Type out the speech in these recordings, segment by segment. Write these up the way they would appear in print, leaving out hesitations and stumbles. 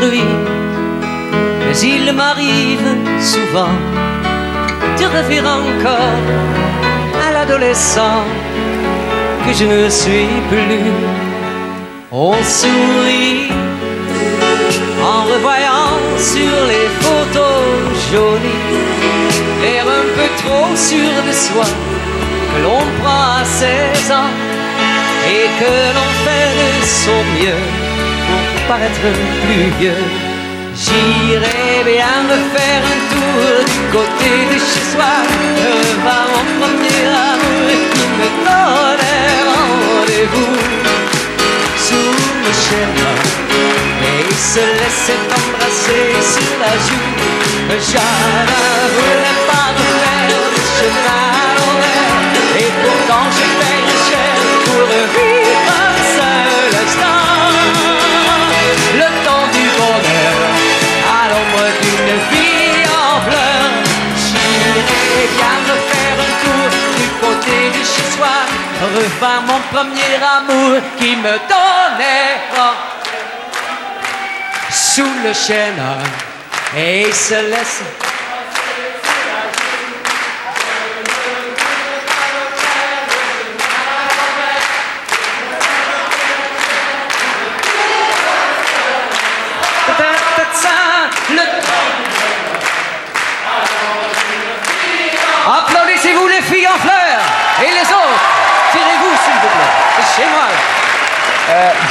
aujourd'hui. Mais il m'arrive souvent de revenir encore à l'adolescent que je ne suis plus. On sourit en revoyant sur les photos jolies l'air un peu trop sûr de soi que l'on prend à 16 ans et que l'on fait de son mieux pour paraître plus vieux. J'irai bien me faire un tour du côté de chez soi, revoir mon premier amour qui me donnait rendez-vous sous le chemin et se laissait embrasser sur la joue. Je ne voulais pas me faire de chemin à l'envers et pourtant j'ai payé cher pour vivre un seul instant. Le temps du bonheur à l'ombre d'une vie en fleurs. J'irai bien me faire un tour du côté de chez soi, revoir mon premier amour qui me donnait sous le chêne et se laisse. Applaudissez-vous les filles en fleurs et les autres, tirez-vous s'il vous plaît, c'est chez moi.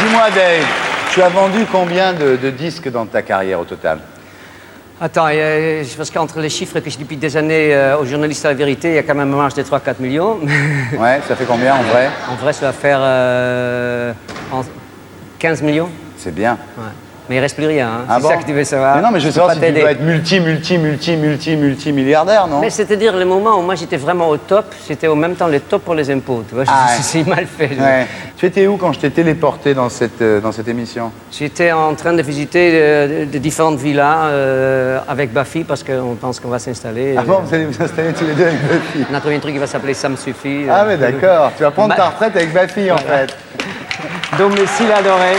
Dis-moi Dave, tu as vendu combien de disques dans ta carrière au total? Attends, parce qu'entre les chiffres que je dis depuis des années aux journalistes à la vérité, il y a quand même un marge de 3-4 millions. Ouais, ça fait combien en vrai? En vrai, ça va faire 15 millions. C'est bien. Ouais. Mais il reste plus rien, hein. Ah C'est bon? ça que tu veux savoir. Mais non, mais je veux savoir si tu dois être multimilliardaire, non? Mais c'est-à-dire le moment où moi j'étais vraiment au top, c'était en même temps le top pour les impôts, tu vois, c'est mal fait. Ouais. Tu étais où quand je t'ai téléporté dans cette émission? J'étais en train de visiter de différentes villas avec Bafi parce qu'on pense qu'on va s'installer. Ah bon, vous allez vous installer tous les deux avec Bafi? On a trouvé un truc qui va s'appeler Ça me suffit. Ah mais d'accord, tu vas prendre ta retraite avec Bafi en fait. Domicile adoré.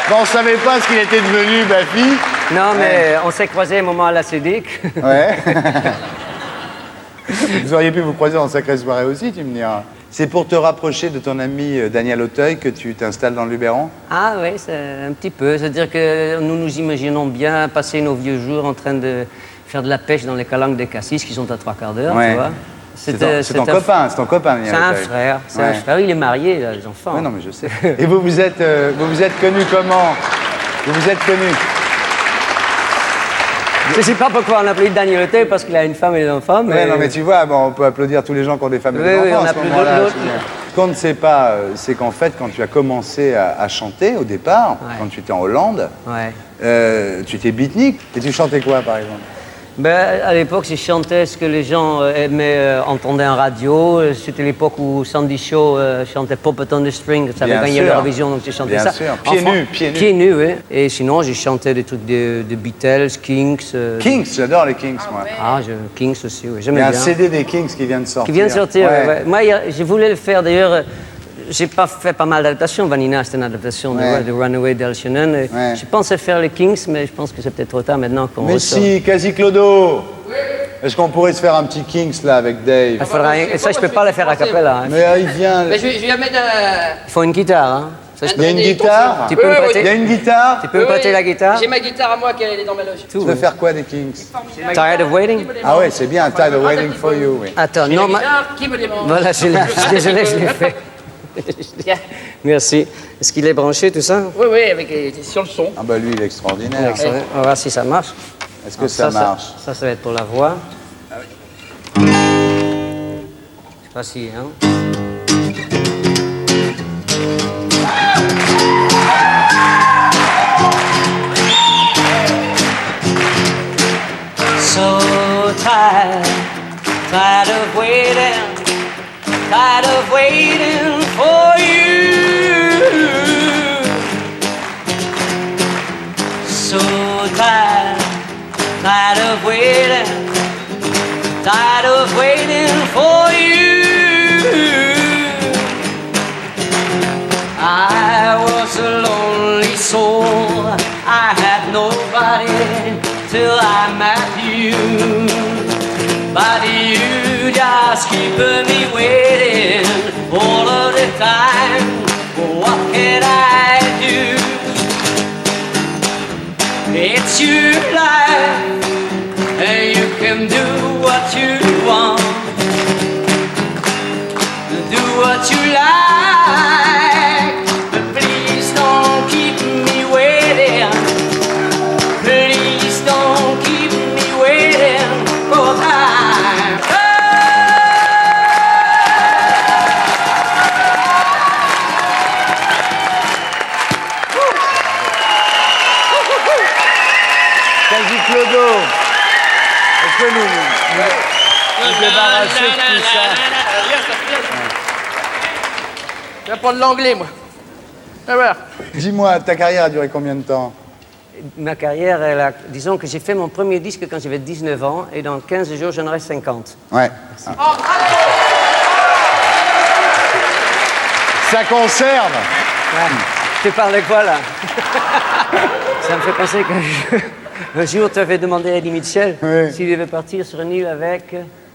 Bon, on savait pas ce qu'il était devenu, Bafi. Non, mais on s'est croisés un moment à la Cédic. Ouais. Vous auriez pu vous croiser en sacrée soirée aussi, tu me diras. C'est pour te rapprocher de ton ami Daniel Auteuil que tu t'installes dans le Luberon? Ah oui, c'est un petit peu. C'est-à-dire que nous nous imaginons bien passer nos vieux jours en train de faire de la pêche dans les calanques des Cassis qui sont à 3/4 d'heure, ouais. tu vois. C'est ton copain, Daniel C'est un Auteuil. frère, c'est un frère. Il est marié, il a des enfants. Oui, non, mais je sais. Et vous vous êtes connu comment? Vous vous êtes connu? Je ne sais pas pourquoi on appelait Daniel Auteuil, parce qu'il a une femme et des enfants. Mais... Ouais, non, mais tu vois, bon, on peut applaudir tous les gens qui ont des femmes et des enfants. Oui, on a plus d'autres. Ce qu'on ne sait pas, c'est qu'en fait, quand tu as commencé à chanter au départ, quand tu étais en Hollande, tu étais beatnik. Et tu chantais quoi, par exemple? Ben, à l'époque, je chantais ce que les gens aimaient entendre en radio. C'était l'époque où Sandy Shaw chantait Puppet on the String. Ça avait gagné l'Eurovision, donc j'ai chanté bien ça. Sûr. Pieds nus. Pieds nus, oui. Et sinon, j'ai chanté des trucs de Beatles, Kings. Kings, j'adore les Kings, moi. Ah, Kings aussi, oui. Il y a un CD des Kings qui vient de sortir. Qui vient de sortir, ouais. Moi, je voulais le faire, d'ailleurs... J'ai pas fait pas mal d'adaptations. Vanina, c'était une adaptation de Runaway d'Al Shannon. Je pensais faire les Kings, mais je pense que c'est peut-être trop tard maintenant qu'on ressort. Mais si, Quasi-Clodo, est-ce qu'on pourrait se faire un petit Kings, là, avec Dave? Et ça, je peux pas le faire a cappella. Hein. Mais il vient... Mais je vais mettre Il faut une guitare, hein. Ça, il y a une guitare? Tu peux me prêter? Il y a une guitare? Tu peux me prêter la guitare? J'ai ma guitare à moi qui est dans ma loge. Tu veux faire quoi des Kings? Tired of Waiting? Ah ouais, c'est bien, Tired of Waiting for You, oui. Attends, non, Qui me demande? Voilà, je suis désolé, je l'ai fait. Merci. Est-ce qu'il est branché, tout ça? Oui, oui, avec sur le son. Ah bah lui, il est extraordinaire. On va voir si ça marche. Est-ce que ça marche? Ça va être pour la voix. Je sais pas si, hein? So tired of waiting for you. So tired of waiting for you. I was a lonely soul I had nobody till I met you. But you just keep me waiting all of the time. What can I do? It's your life, and you can do what you want. Do what you like, but please don't keep me waiting. Please don't keep me waiting, 'cause Quasi Clodo, est-ce que nous débarrasser de tout ça? Je vais prendre l'anglais, moi. Ah, voilà. Dis-moi, ta carrière a duré combien de temps? Ma carrière, disons que j'ai fait mon premier disque quand j'avais 19 ans et dans 15 jours, j'en aurai 50. Ouais. Ça conserve. Ouais. Tu parles de quoi, là? Ça me fait penser que un jour, tu avais demandé à Eddie Mitchell s'il devait partir sur une île avec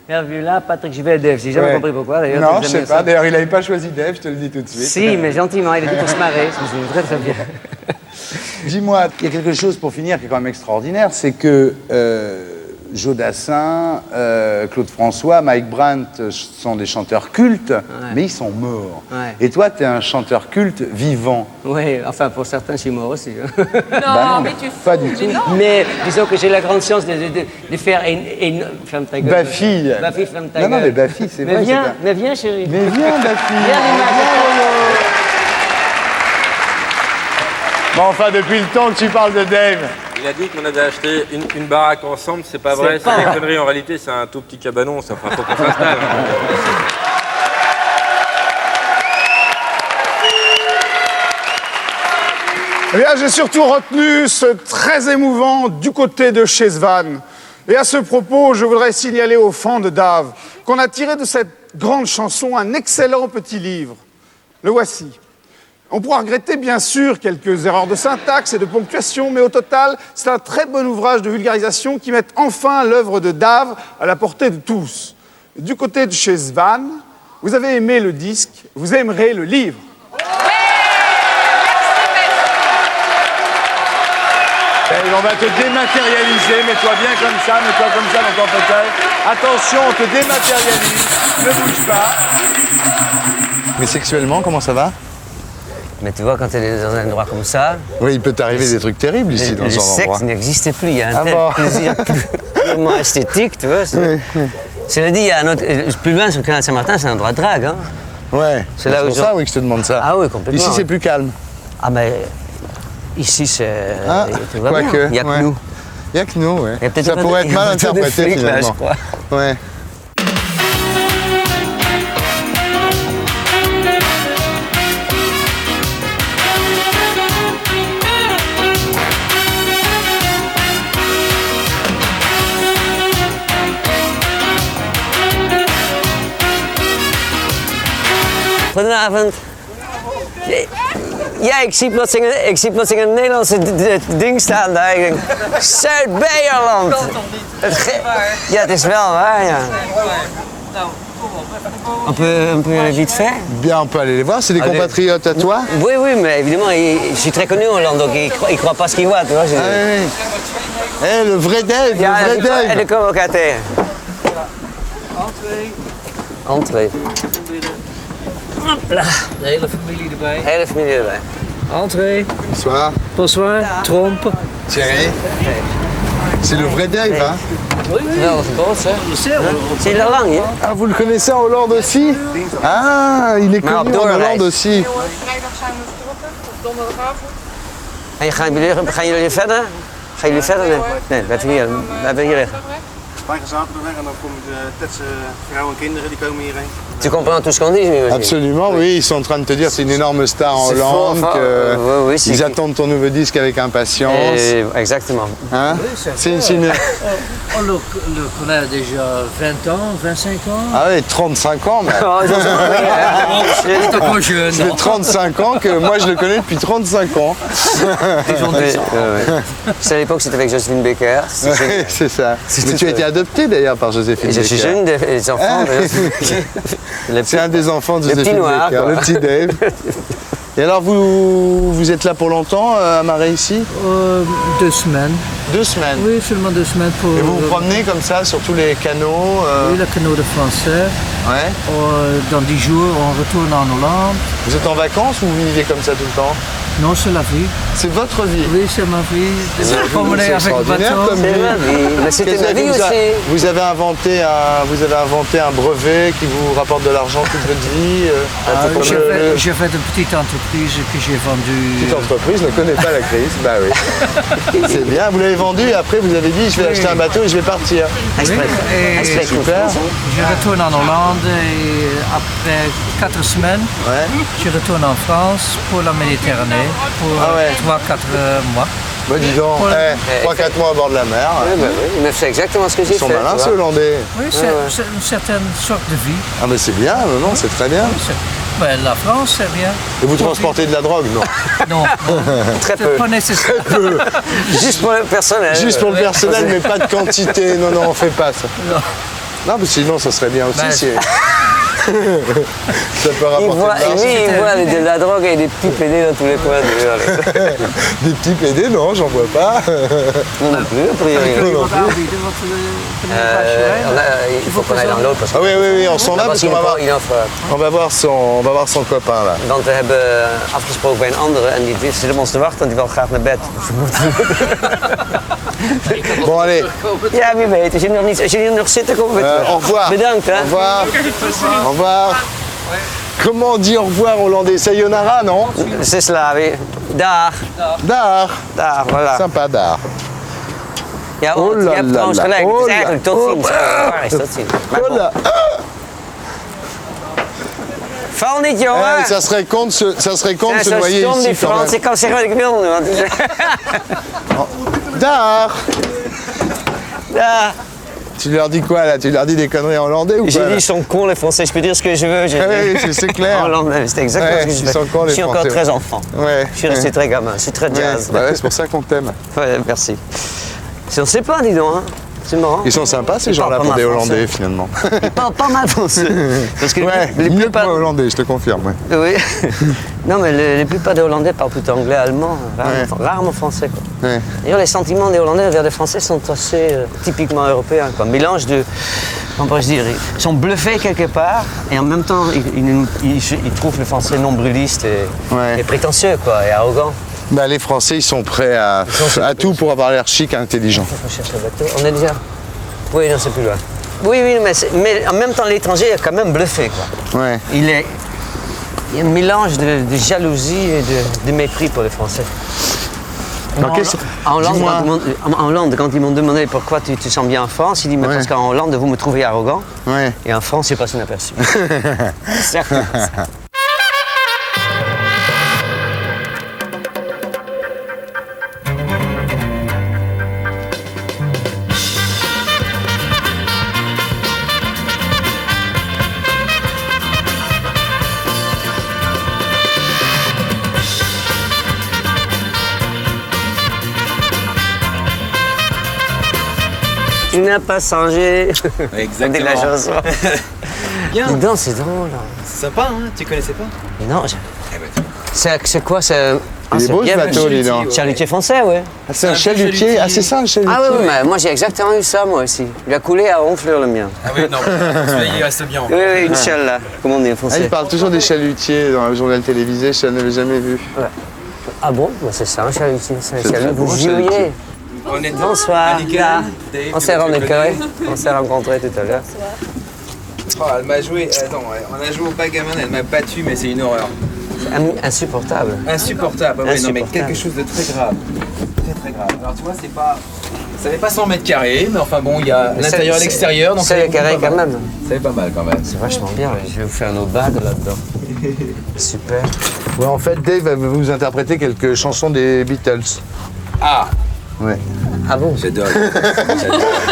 Hervé là, Patrick Juvet et Dave. J'ai jamais compris pourquoi, d'ailleurs. Non, je sais pas. D'ailleurs, il n'avait pas choisi Dave, je te le dis tout de suite. Si, mais gentiment, il était pour se marrer. Je me souviens très très bien. Dis-moi, il y a quelque chose pour finir qui est quand même extraordinaire, c'est que Joe Dassin, Claude François, Mike Brandt sont des chanteurs cultes, mais ils sont morts. Ouais. Et toi, tu es un chanteur culte vivant. Oui, enfin, pour certains, je suis mort aussi. Non, Bah non, mais tu pas du tout. Mais disons que j'ai la grande chance de faire ferme ta gueule. Bafi. Bafi, ferme ta Non, non, gueule. mais Bafi, c'est Mais vrai. viens, c'est pas- mais viens, chérie. Mais viens, Bafi. Viens, l'image. Bon, enfin, depuis le temps que tu parles de Dave. Il a dit qu'on avait acheté une baraque ensemble, c'est pas vrai, c'est des conneries. En réalité, c'est un tout petit cabanon, ça fera pas qu'on s'installe. Eh bien, j'ai surtout retenu ce très émouvant du côté de chez Svan. Et à ce propos, je voudrais signaler aux fans de Dave qu'on a tiré de cette grande chanson un excellent petit livre. Le voici. On pourra regretter bien sûr quelques erreurs de syntaxe et de ponctuation, mais au total, c'est un très bon ouvrage de vulgarisation qui met enfin l'œuvre de Dave à la portée de tous. Du côté de chez Svan, vous avez aimé le disque, vous aimerez le livre. On va te dématérialiser, mets-toi bien comme ça dans ton fauteuil. Attention, on te dématérialise, ne bouge pas. Mais sexuellement, comment ça va? Mais tu vois, quand tu es dans un endroit comme ça, Oui, il peut t'arriver des trucs terribles ici dans le ce genre sexe d'endroit. n'existe plus. Il y a un tel bon. plaisir purement esthétique, tu vois. Cela dit, il y a un autre, plus loin sur le canal Saint-Martin, c'est un endroit de drague. Hein. Ouais, C'est là où pour ils ont- ça oui, que je te demande ça. Ah oui, complètement. Ici, c'est ouais. plus calme. Ah ben, ici, c'est... Ah, tu vois bien, quoique, il n'y a que ouais. nous. Il n'y a que nous, ouais. Il y a peut-être Ça un peu pourrait de- être mal il y a peut-être des interprété, flics, là, finalement. je crois. Ouais. Goedenavond. Ja, ik zie plotseling een Nederlandse ding staan daar. Ik denk, Zuid-Beierland. Ja, het is wel waar, ja. On peut vite fait? Bien, on peut aller les voir. C'est des Allez. compatriotes à toi? Oui, oui, mais évidemment, je suis très connu en Hollande, donc ils croient pas ce qu'ils voient, tu vois. Ah, oui. Eh, le vrai Dave, Ja, le vrai en Dave. dan komen we elkaar tegen. Entree. Hopla. De hele familie erbij. Hele familie erbij. Entree, Bonsoir. bonsoir, trompe. Thierry. C'est le vrai Dave, hein? Geweldige boot, hè? Zie je daar lang, hè? Ah, vous le connaissez en Hollande aussi? Ah, il est Maar op connu en doorreis. Hollande aussi. Vrijdag zijn we vertrokken, op donderdagavond. En gaan jullie verder? Gaan jullie verder? Nee, nee, blijven hier liggen. Wij gaan zaterdag weg en dan komen de Tetse vrouwen en kinderen die komen hierheen. Tu comprends tout ce qu'on dit, j'imagine. Absolument, oui. Ils sont en train de te dire que c'est une énorme star en C'est Hollande, fort, oui, c'est qu'ils qui- attendent ton nouveau disque avec impatience. Exactement. Hein c'est une... On le connaît déjà 20 ans, 25 ans. Ah oui, 35 ans, mais... Oh, ils ont compris, hein. C'est encore jeune. Ça fait 35 ans que moi je le connais depuis 35 ans. C'est à l'époque, c'était avec Josephine Baker. Ouais, c'est ça. Mais tu as été adopté d'ailleurs par Joséphine Et je suis Baker. jeune, les enfants. C'est un des enfants de Le petit Joséphine noir, Baker, quoi. le petit Dave. Et alors vous êtes là pour longtemps à Marais ici 2 semaines. 2 semaines. Oui, seulement 2 semaines pour. Et vous vous promenez comme ça sur tous les canaux Oui, le canot de français. Ouais. Dans 10 jours, on retourne en Hollande. Vous êtes en vacances ou vous vivez comme ça tout le temps? Non, c'est la vie. C'est votre vie. Oui, c'est ma vie. De C'est promener avec le extraordinaire bateau. comme C'est vie. ma vie. Mais c'était Qu'est-ce ma que vie vous aussi. Vous avez inventé un brevet qui vous rapporte de l'argent toute votre vie. comme J'ai fait une petite entreprise que j'ai vendue. Petite entreprise ne connaît pas la crise. Bah oui. C'est bien. Vous l'avez vendu et après vous avez dit je vais acheter un bateau et je vais partir. Exprès. Et Exprès. Super. je retourne en Hollande et après 4 semaines, Ouais. je retourne en France pour la Méditerranée pour Ah ouais. 3-4 mois. Bah dis donc, Ouais. 3-4 mois à bord de la mer. Oui, bah oui. Mais c'est exactement ce que j'ai Ils sont fait. malins tu ces vois. Hollandais. Oui, c'est une certaine sorte de vie. Ah mais c'est bien, non, c'est très bien. Ben, la France, c'est bien. Et vous transportez de la drogue, non? Non, Très peu. c'est pas nécessaire. Juste pour le personnel. Juste pour le personnel, mais pas de quantité. Non, non, on fait pas ça. Non. Non, mais sinon ça serait bien aussi. Ben, si... ça peut Il rapporter voit, de l'argent. lui, il voit de la drogue et des petits PD dans tous les coins. Des petits PD, non, j'en vois pas. Non, non plus, a priori. Il faut qu'on aille dans l'autre. Parce que Ah oui, oui, oui, on s'en va parce qu'on va voir, il offre. on va voir son copain là. Want we hebben afgesproken bij een andere en die zit op ons te wachten en die wil graag naar bed. Dus we moeten... Bon, allez, Ja, wie weet. Als jullie nog zitten, komen we terug. au revoir. Bedankt, hè. Au revoir. Au revoir. Comment on dit au revoir en hollandais? Sayonara, non? C'est Slavi. Dag. Daar. Dag, voilà. Sympa, daar. Ja, Oh je la hebt la trouwens la. gelijk. Oh Het is la. eigenlijk tot ziens. Waar is tot ziens? Maar bon. Voilà. Val niet, jongen. Eh, ça serait con de se Zo noyer stom die ici quand Frans. même. Ik kan zeggen wat ik wil nu. Want... Daar. Ja. Tu leur dis quoi là? Tu leur dis des conneries en hollandais ou J'ai pas? dit, ils sont cons les Français, je peux dire ce que je veux. J'ai Oui, dit. c'est clair. En hollandais, c'est exactement Ouais, ce que je ils fais. sont cons, les Je suis encore Français. très enfant. Ouais. Je suis resté très gamin, je suis très Ouais, jazz. bah ouais, c'est pour ça qu'on t'aime. Ouais, merci. On sait pas, dis donc. Hein. C'est marrant. Ils sont sympas ces Ils gens-là parlent pour pas des mal Hollandais français. finalement. Ils parlent pas mal français. Parce que Ouais, les mieux que plupart... moi hollandais, je te confirme. Ouais. Oui. Non, mais les plupart des Hollandais parlent plutôt anglais, allemand, rarement français. Quoi. Ouais. D'ailleurs, les sentiments des Hollandais envers des Français sont assez typiquement européens. Quoi. Mélange de... Comment pourrais-je dire? Ils sont bluffés quelque part et en même temps, ils trouvent le Français nombriliste et prétentieux, quoi, et arrogant. Bah, les Français, ils sont prêts à tout pour avoir l'air chic et intelligent. On cherche le bateau. On est déjà... Oui, non, c'est plus loin. Oui, mais en même temps, l'étranger est quand même bluffé, quoi. Ouais. Il y a un mélange de jalousie et de mépris pour les Français. En Hollande, quand ils m'ont demandé pourquoi tu te sens bien en France, ils disent mais parce qu'en Hollande, vous me trouvez arrogant. Ouais. Et en France, c'est pas inaperçu. Exactement. Tu n'as pas changé. Exactement. On dit la chanson. Bien. Dis donc, c'est drôle. C'est sympa, hein? Tu connaissais pas? Non, c'est quoi? C'est Il est beau ce bateau, dis donc. Chalutier français, oui. Ah, c'est un chalutier. Ah, c'est ça un chalutier. Ah oui, mais moi j'ai exactement eu ça, moi aussi. Il a coulé à Honfleur, le mien. Ah oui, non. Celui-là, il reste bien. Oui, oui, Inch'Allah. Comment on dit en Ah, français? il parle toujours des chalutiers dans le journal télévisé, je ne l'avais jamais vu. Ah bon? Bah, c'est ça, un chalutier. C'est un C'est très chalutier. beau, Vous un chalutier. jouiez? On était Bonsoir. Annika, Dave, On s'est que tu rencontrés. connais. On s'est rencontrés tout à l'heure. Oh, elle m'a joué. Attends, on a joué au backgammon, elle m'a battu, mais c'est une horreur. C'est insupportable. Insupportable. Ah ouais, non, mais Insupportable. quelque chose de très grave. Très très grave. Alors tu vois, ça fait pas 100 mètres carrés, mais enfin bon, il y a l'intérieur et l'extérieur. Donc c'est carré quand même. Ça fait pas mal quand même. C'est vachement bien, je vais vous faire nos bagues là-dedans. Super. Ouais, en fait, Dave va vous interpréter quelques chansons des Beatles. Ah, Ouais. Ah bon? j'adore.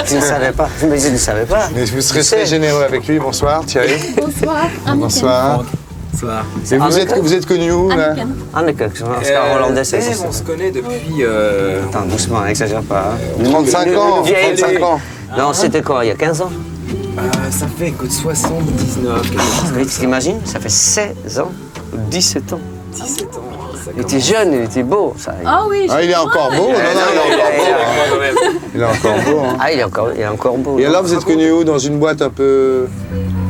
Je ne savais pas. Mais je ne savais pas. Mais vous serez Tu sais. très généreux avec lui. Bonsoir, Thierry. Bonsoir. Bonsoir. Bonsoir. Et vous êtes connu où, là? Anneke, c'est un hollandais, c'est ça. On se connaît depuis... Attends, doucement, exagère pas. 35 ans, Le vieil, 35 ans. Non, c'était quoi, il y a 15 ans? ça fait écoute, 79, quelque chose. Oui, tu t'imagines? Ça fait 16 ans ou 17 ans. 17 ans. Ça Il était jeune, il était beau. Ça. Ah oui, Ah, il est encore beau. Non, il est encore beau. Ah, il est encore beau. Et alors, vous êtes connu où? Dans une boîte un peu...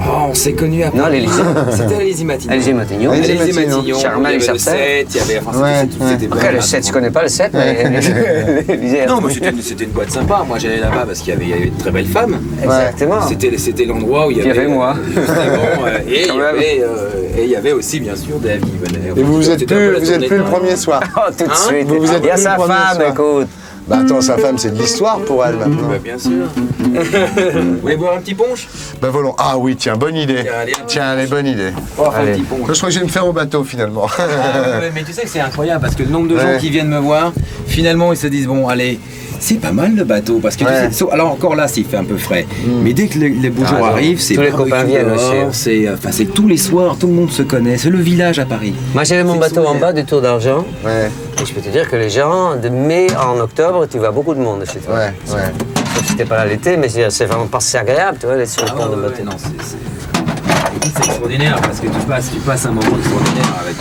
Oh, on s'est connus après. Non, l'Élysée. C'était à l'Élysée Matignon. Élysée Matignon. Élysée Élysée Matignon. Matignon. Charmel, Il y avait il le s'appelle. 7, il y avait... Enfin, Ouais, c'était Ok, le 7, je connais pas le 7, mais l'Élysée. Non, mais c'était une boîte sympa. Moi, j'allais là-bas parce qu'il y avait de très belles femmes. Exactement. C'était l'endroit où il y avait... Il y avait moi. Justement, et Quand même. il y avait aussi, bien sûr, Dave qui venait. Et vous êtes C'était un peu la plus tournée le de- premier soir. Oh, tout de suite. Vous êtes Il y a plus sa le premier femme, soir. écoute. Bah attends, sa femme, c'est de l'histoire pour elle maintenant. Bah, bien sûr. Vous voulez boire un petit punch? Bah volons. Ah oui, tiens, bonne idée. Tiens, allez, Tiens, allez, bonne idée. On va faire un Allez. petit punch. Je crois que je vais me faire au bateau finalement. Mais tu sais que c'est incroyable parce que le nombre de gens Ouais. qui viennent me voir, finalement ils se disent bon allez, c'est pas mal le bateau parce que tu Ouais. sais, alors encore là s'il fait un peu frais, mais dès que les beaux jours non. arrivent, c'est Tous les barbecue copains viennent dehors, aussi. c'est tous les soirs, tout le monde se connaît, c'est le village à Paris. Moi, j'avais mon bateau en bas du Tour d'Argent. Ouais, Et je peux te dire que les gens, de mai en octobre, tu vois beaucoup de monde chez toi. ouais, ouais. Sauf si t'es pas là l'été, mais c'est vraiment pas si agréable, tu vois, d'être sur le pont de bateau. non, c'est extraordinaire parce que tu passes un moment extraordinaire avec.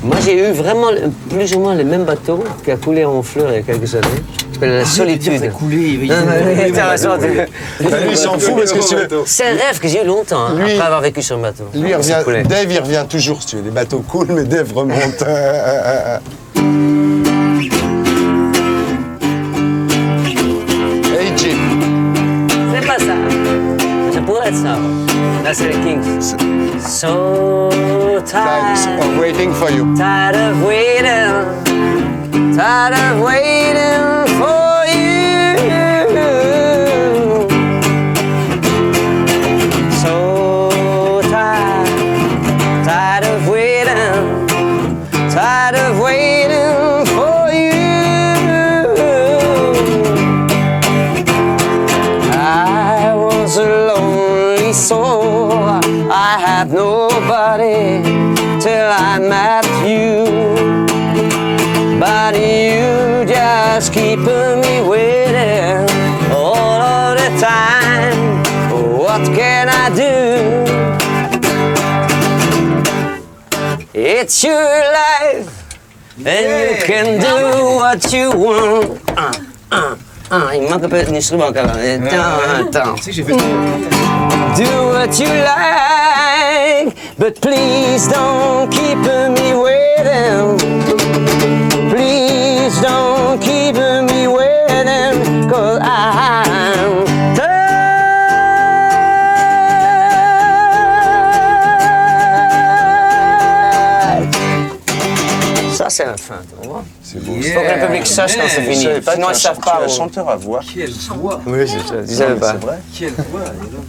Moi, j'ai eu vraiment plus ou moins le même bateau qui a coulé en fleurs il y a quelques années. Ça s'appelle la solitude. Coulé, Non, mais t'as raison. Bah, lui, il s'en fout parce que si tu veux- C'est un rêve que j'ai eu longtemps, hein, Lui- après avoir vécu sur un bateau. Lui, il C'est revient, coulé. Dave, il revient toujours, si tu veux. Les bateaux coulent, mais Dave remonte. Hey, Jim. C'est pas ça. Ça pourrait être ça. Là, c'est les Kings. So tired, I'm waiting for you. tired of waiting for you. So tired of waiting for you. I was a lonely soul. I had nobody till I met you. But you just keeping me waiting all of the time. What can I do? It's your life, and you can do what you want. Il manque un peu d'instrument quand même. Attends. Tu sais que j'ai fait. Do what you like, but please don't keep me waiting. Please don't keep me waiting, 'cause I'm tired. Ça, c'est un fin, tu vois. C'est beau. Il faut que le public sache quand c'est fini. Sinon, ils savent pas. où. chanteur à voix. Quelle voix, Oui, c'est ça. Ils savent pas. C'est vrai. quelle voix, dis donc.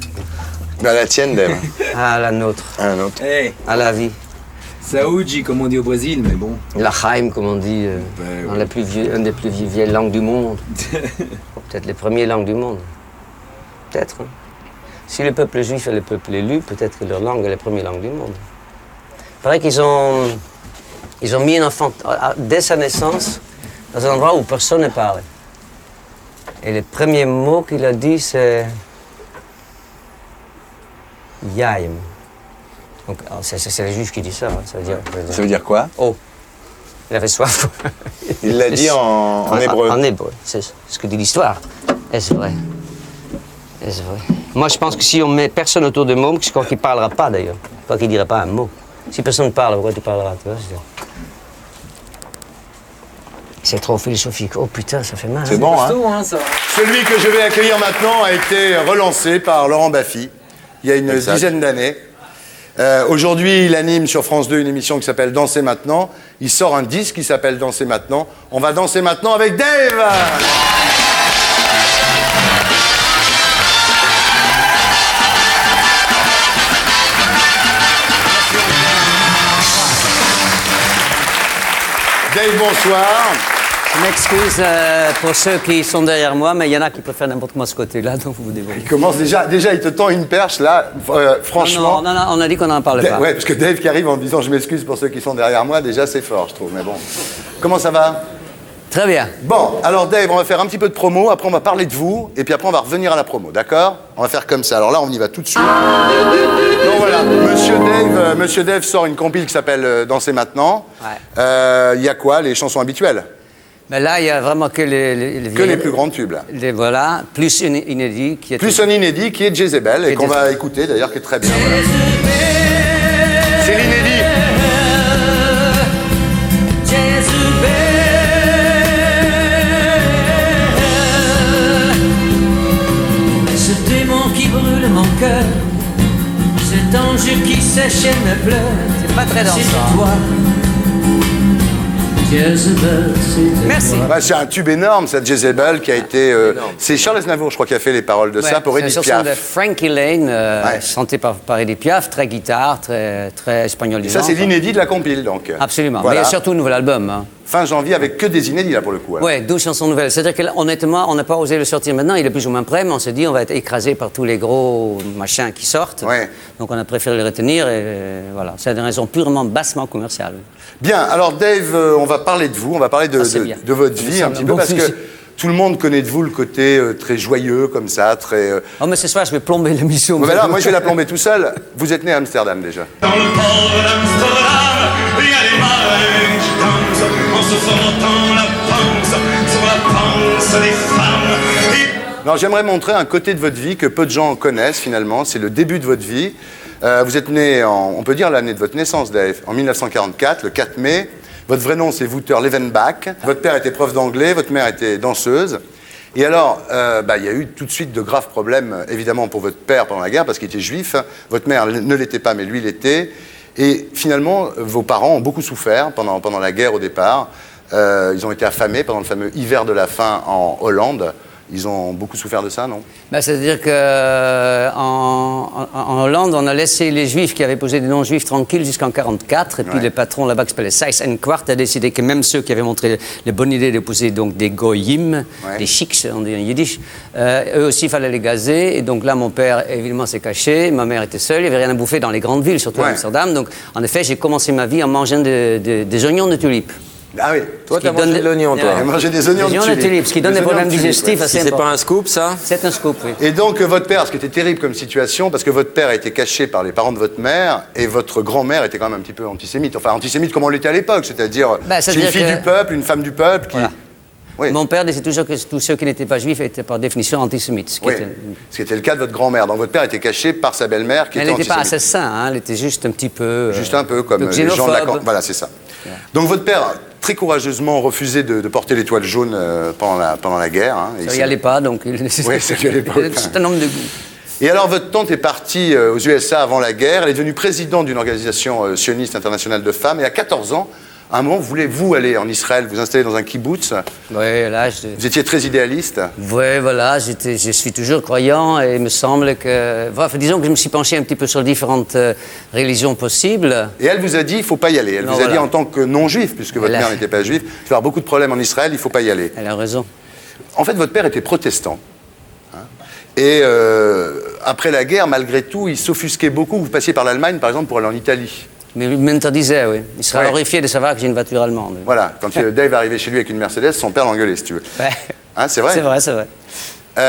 Bah, la tienne, Dave. À la nôtre, Un autre. Hey, à la vie. Saoudji, comme on dit au Brésil, mais bon. La Chaim, comme on dit, dans la une des plus vieilles langues du monde. Peut-être les premières langues du monde. Peut-être. Hein. Si le peuple juif est le peuple élu, peut-être que leur langue est la première langue du monde. Il paraît qu'ils ont mis un enfant dès sa naissance dans un endroit où personne ne parlait. Et le premier mot qu'il a dit, c'est Yaim. Donc, c'est les juifs qui disent ça. Hein. Ça veut dire quoi? Oh, il avait soif. Il l'a dit en hébreu. En hébreu, c'est ce que dit l'histoire. Est-ce vrai? Est-ce vrai? Moi, je pense que si on met personne autour de Môme, je crois qu'il ne parlera pas d'ailleurs. Je crois qu'il ne dira pas un mot. Si personne ne parle, pourquoi tu parleras? Tu vois, c'est trop philosophique. Oh putain, ça fait mal. C'est bon, hein? Costaud, hein, ça. Celui que je vais accueillir maintenant a été relancé par Laurent Baffy il y a une Exact. dizaine d'années. Aujourd'hui, il anime sur France 2 une émission qui s'appelle Danser maintenant. Il sort un disque qui s'appelle Danser maintenant. On va danser maintenant avec Dave. Dave, bonsoir. Je m'excuse pour ceux qui sont derrière moi, mais il y en a qui préfèrent n'importe comment ce côté-là, donc vous vous débrouillez. Il commence déjà, il te tend une perche là, franchement. Non, on a dit qu'on n'en parlait pas. Ouais, parce que Dave qui arrive en disant je m'excuse pour ceux qui sont derrière moi, déjà c'est fort, je trouve. Mais bon, comment ça va? Très bien. Bon, alors Dave, on va faire un petit peu de promo, après on va parler de vous, et puis après on va revenir à la promo, d'accord? On va faire comme ça. Alors là, on y va tout de suite. Donc voilà, Monsieur Dave sort une compile qui s'appelle Danser maintenant. Ouais. Il y a quoi? Les chansons habituelles? Mais là, il y a vraiment que les plus grands tubes, là. Voilà, plus un inédit qui est... Plus un inédit qui est Jezebel, et qu'on va écouter d'ailleurs, qui est très bien. Voilà. C'est l'inédit. Ce démon qui brûle mon cœur, cet ange qui sèche et me pleure, C'est pas très dansant. c'est toi. Jezebel, c'est Merci. Bah, c'est un tube énorme, cette Jezebel, qui a été... c'est Charles Aznavour, je crois, qui a fait les paroles de ça pour c'est Edith une chanson Piaf. de Frankie Lane, chantée par Edith Piaf, très guitare, très espagnol. Et ça, c'est l'inédit de la compile, donc. Absolument. Voilà. Mais il y a surtout un nouvel album. Hein. Fin janvier, avec que des inédits, là, pour le coup. alors. Oui, 12 chansons nouvelles. C'est-à-dire qu'honnêtement, on n'a pas osé le sortir maintenant. Il est plus ou moins prêt, mais on s'est dit on va être écrasé par tous les gros machins qui sortent. Ouais. Donc on a préféré le retenir et voilà. C'est une raison purement bassement commerciale. Bien, alors Dave, on va parler de vous, on va parler de votre vie un petit peu, parce que tout le monde connaît de vous le côté très joyeux, comme ça, très... Oh, mais ce soir, je vais plomber l'émission. Bon, ben là, moi, je vais la plomber tout seul. Vous êtes né à Amsterdam, déjà. Dans le port d'Amsterdam, il y a des marins qui dansent en se frottant la panse sur la panse des femmes. Non, j'aimerais montrer un côté de votre vie que peu de gens connaissent, finalement. C'est le début de votre vie. Vous êtes né, on peut dire l'année de votre naissance, Dave, en 1944, le 4 mai. Votre vrai nom, c'est Wouter Levenbach. Votre père était prof d'anglais, votre mère était danseuse. Et alors, il y a eu tout de suite de graves problèmes, évidemment, pour votre père pendant la guerre, parce qu'il était juif. Votre mère ne l'était pas, mais lui l'était. Et finalement, vos parents ont beaucoup souffert pendant la guerre au départ. Ils ont été affamés pendant le fameux hiver de la faim en Hollande. Ils ont beaucoup souffert de ça, non? C'est-à-dire qu'en Hollande, on a laissé les Juifs qui avaient posé des noms juifs tranquilles jusqu'en 1944. Et puis le patron là-bas qui s'appelait Seyss & Quart a décidé que même ceux qui avaient montré la bonne idée de poser donc des goyim, des chics, on dit en yiddish, eux aussi, il fallait les gazer. Et donc là, mon père, évidemment, s'est caché. Ma mère était seule. Il n'y avait rien à bouffer dans les grandes villes, surtout à Amsterdam. Donc, en effet, j'ai commencé ma vie en mangeant des oignons de tulipes. Ah oui. Toi, t'as mangé de l'oignon, toi. J'ai mangé des oignons de tulipes. Ce qui donne des problèmes digestifs assez C'est importants. pas un scoop, ça? C'est un scoop, oui. Et donc, votre père, ce qui était terrible comme situation, parce que votre père a été caché par les parents de votre mère, et votre grand-mère était quand même un petit peu antisémite. Enfin, antisémite comme on l'était à l'époque, c'est-à-dire c'est une fille du peuple, une femme du peuple qui... Voilà. Oui. Mon père disait toujours que tous ceux qui n'étaient pas juifs étaient par définition antisémites. Ce qui était le cas de votre grand-mère. Donc votre père était caché par sa belle-mère qui était antisémite. Elle n'était pas assassin, hein, elle était juste un petit peu... Juste un peu comme les gens de la... Voilà, c'est ça. Donc votre père, très courageusement, refusait de porter l'étoile jaune pendant la guerre. Hein, ça n'y allait pas, donc... Oui, ça n'y allait pas. C'est un homme de goût. Et alors, votre tante est partie aux USA avant la guerre. Elle est devenue présidente d'une organisation sioniste internationale de femmes. Et à 14 ans, à un moment, voulez-vous aller en Israël, vous installer dans un kibbutz? Oui, là... Vous étiez très idéaliste? Oui, voilà, je suis toujours croyant et il me semble que... Enfin, disons que je me suis penché un petit peu sur différentes religions possibles. Et elle vous a dit, il ne faut pas y aller. Elle vous a dit en tant que non-juif, puisque votre mère n'était pas juive, il va y avoir beaucoup de problèmes en Israël, il ne faut pas y aller. Elle a raison. En fait, votre père était protestant. Et après la guerre, malgré tout, il s'offusquait beaucoup. Vous passiez par l'Allemagne, par exemple, pour aller en Italie. Mais il m'interdisait, oui. Il serait horrifié de savoir que j'ai une voiture allemande. Voilà, quand Dave arrivait chez lui avec une Mercedes, son père l'engueulait, si tu veux. Ouais. Hein, c'est vrai? C'est vrai.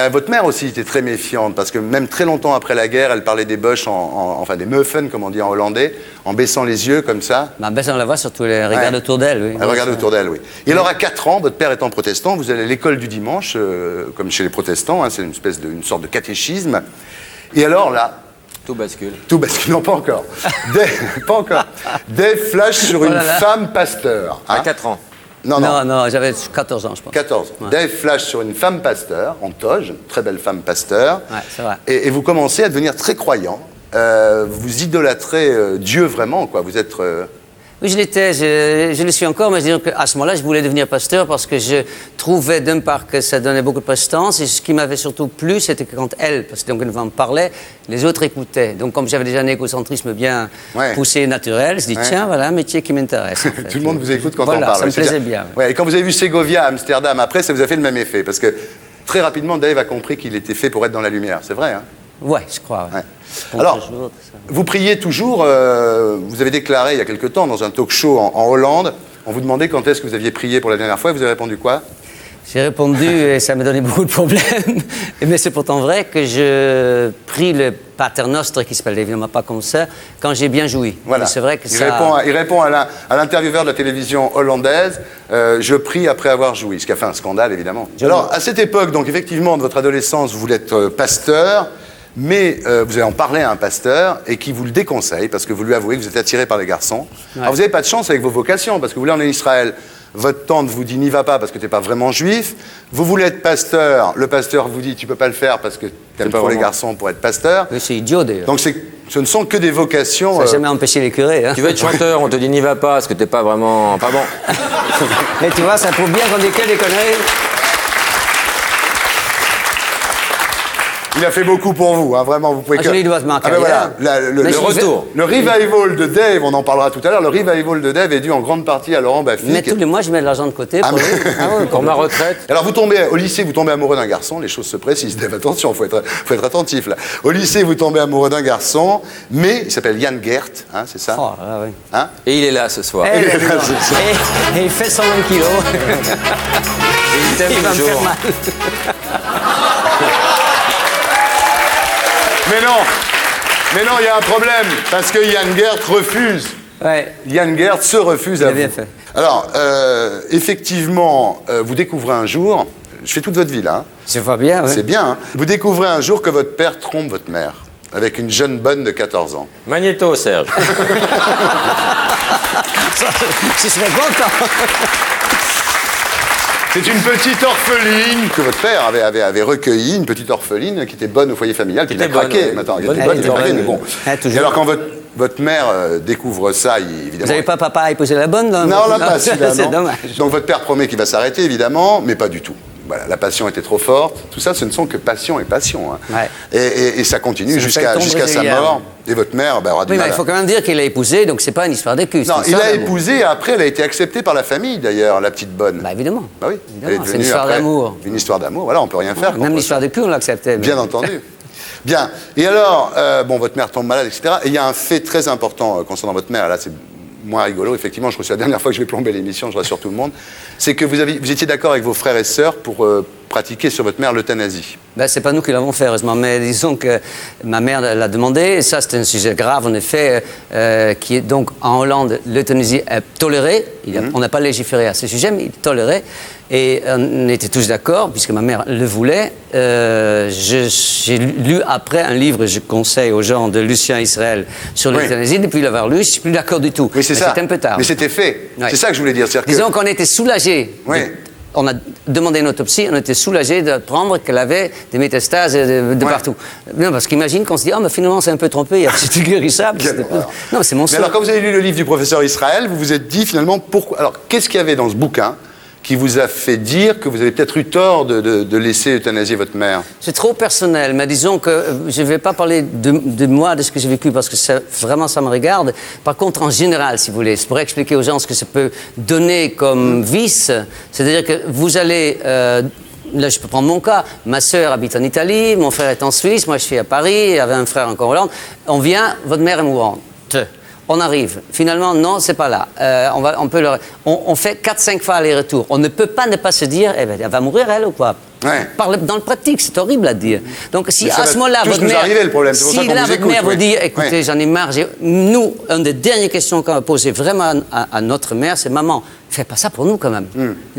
Votre mère aussi était très méfiante, parce que même très longtemps après la guerre, elle parlait des boches, enfin des muffins, comme on dit en hollandais, en baissant les yeux, comme ça. En baissant la voix, surtout elle regarde autour d'elle, oui. Elle regarde autour d'elle, oui. Et alors, à 4 ans, votre père étant protestant, vous allez à l'école du dimanche, comme chez les protestants, hein, c'est une sorte de catéchisme. Et alors, là... Tout bascule. Tout bascule, non, pas encore. Pas encore. Dave flash sur une femme pasteur. À 4 ans. Non, j'avais 14 ans, je pense. 14. Ouais. Dave flash sur une femme pasteur, en toge, une très belle femme pasteur. Ouais, c'est vrai. Et vous commencez à devenir très croyant. vous idolâtrez Dieu vraiment, quoi. Vous êtes... Oui, je l'étais, je le suis encore, mais je veux dire qu'à ce moment-là, je voulais devenir pasteur parce que je trouvais d'un part que ça donnait beaucoup de prestance et ce qui m'avait surtout plu, c'était que quand elle, parce que donc une femme parlait, les autres écoutaient. Donc comme j'avais déjà un égocentrisme bien poussé naturel, je dis tiens, voilà un métier qui m'intéresse. En fait. Tout le monde vous écoute quand voilà, on parle. Ça me plaisait bien. Ouais, et quand vous avez vu Ségovia, Amsterdam, après, ça vous a fait le même effet parce que très rapidement, Dave a compris qu'il était fait pour être dans la lumière. C'est vrai, hein? Ouais, je crois. Ouais. Alors, vous priez toujours, vous avez déclaré il y a quelque temps dans un talk show en Hollande, on vous demandait quand est-ce que vous aviez prié pour la dernière fois et vous avez répondu quoi? J'ai répondu et ça m'a donné beaucoup de problèmes, mais c'est pourtant vrai que je prie le Pater Noster, qui s'appelle évidemment pas comme ça, quand j'ai bien joui. Voilà. C'est vrai que il répond à l'intervieweur de la télévision hollandaise, je prie après avoir joui, ce qui a fait un scandale évidemment. Alors, à cette époque, donc effectivement, de votre adolescence, vous voulez être pasteur, mais vous allez en parler à un pasteur et qui vous le déconseille parce que vous lui avouez que vous êtes attiré par les garçons. Ouais. Alors vous n'avez pas de chance avec vos vocations parce que vous voulez aller en Israël. Votre tante vous dit n'y va pas parce que tu n'es pas vraiment juif. Vous voulez être pasteur. Le pasteur vous dit tu peux pas le faire parce que tu n'aimes pas trop les garçons pour être pasteur. Mais c'est idiot d'ailleurs. Donc ce ne sont que des vocations. Ça n'a jamais empêché les curés. Hein. Tu veux être chanteur, on te dit n'y va pas parce que tu n'es pas vraiment pas bon. Mais tu vois, ça prouve bien qu'on dit que des conneries. Il a fait beaucoup pour vous, hein, vraiment, vous pouvez que... Il doit se marquer. Voilà, le retour. Le revival de Dave, on en parlera tout à l'heure, le revival de Dave est dû en grande partie à Laurent Baffy. Mais tous les mois, je mets de l'argent de côté pour, pour ma retraite. Alors vous tombez, au lycée, vous tombez amoureux d'un garçon, les choses se précisent, Dave, attention, faut être attentif là. Au lycée, vous tombez amoureux d'un garçon, mais il s'appelle Jan Geert, hein, c'est ça? Oh, là, oui. Hein? Et il est là ce soir. Et il fait 120 kilos. Et il t'aime va me faire mal. Mais non, il y a un problème, parce que Jan Geert refuse. Ouais. Jan Geert se refuse à vous. Bien fait. Alors, effectivement, vous découvrez un jour, je fais toute votre vie là. Hein. Je vois bien, oui. C'est bien, hein. Vous découvrez un jour que votre père trompe votre mère, avec une jeune bonne de 14 ans. Magnéto, Serge. Je serais content. C'est une petite orpheline que votre père avait recueillie, une petite orpheline qui était bonne au foyer familial, qui l'a craqué. Maintenant, elle était bonne, elle était craquée, mais bon. Et alors quand votre mère découvre ça, évidemment... Vous n'avez pas papa à épouser la bonne? Non, on l'a pas, celui-là, c'est non. dommage. Donc votre père promet qu'il va s'arrêter, évidemment, mais pas du tout. Voilà, la passion était trop forte. Tout ça, ce ne sont que passion et passion. Hein. Ouais. Et ça continue jusqu'à sa mort. Et votre mère aura du mal. Mais il faut quand même dire qu'il l'a épousée, donc c'est pas une histoire de cul. Non, il l'a épousée et après, elle a été acceptée par la famille, d'ailleurs, la petite bonne. Bah évidemment. Bah oui. C'est une histoire d'amour. Une histoire d'amour, voilà, on peut rien faire. Même l'histoire de cul, on l'acceptait. Bien entendu. Bien. Et alors, bon, votre mère tombe malade, etc. Et il y a un fait très important concernant votre mère. Là, c'est moins rigolo. Effectivement, je crois que c'est la dernière fois que je vais plomber l'émission, je rassure tout le monde. C'est que vous étiez d'accord avec vos frères et sœurs pour pratiquer sur votre mère l'euthanasie. Ben, c'est pas nous qui l'avons fait, heureusement, mais disons que ma mère l'a demandé, et ça c'est un sujet grave en effet, qui est donc en Hollande, l'euthanasie est tolérée, on n'a pas légiféré à ce sujet, mais il est toléré, et on était tous d'accord, puisque ma mère le voulait. J'ai lu après un livre, je conseille aux gens, de Lucien Israël sur l'euthanasie, depuis l'avoir lu, je suis plus d'accord du tout. Oui, c'est ça. C'était un peu tard. Mais c'était fait. Ouais. C'est ça que je voulais dire. Disons qu'on était soulagés. Oui. On a demandé une autopsie, on était soulagés d'apprendre qu'elle avait des métastases de partout. Non, parce qu'imagine qu'on se dit, mais finalement, c'est un peu trompé, c'était guérissable. Non, c'est mon Mais alors, quand vous avez lu le livre du professeur Israël, vous vous êtes dit finalement, pourquoi... Alors, qu'est-ce qu'il y avait dans ce bouquin qui vous a fait dire que vous avez peut-être eu tort de laisser euthanasier votre mère? C'est trop personnel, mais disons que je ne vais pas parler de moi, de ce que j'ai vécu, parce que vraiment ça me regarde. Par contre, en général, si vous voulez, c'est pour expliquer aux gens ce que ça peut donner comme vice. C'est-à-dire que vous allez... là, je peux prendre mon cas. Ma sœur habite en Italie, mon frère est en Suisse, moi je suis à Paris, il y avait un frère encore en Hollande. On vient, votre mère est mourante. On arrive. Finalement, non, c'est pas là. On fait 4-5 fois aller-retour. On ne peut pas ne pas se dire, elle va mourir elle ou quoi? Ouais. Dans le pratique, c'est horrible à dire. Donc si à ce moment-là, votre mère, votre mère vous dit, écoutez, j'en ai marre. Nous, une des dernières questions qu'on a posées vraiment à notre mère, c'est maman, fais pas ça pour nous quand même.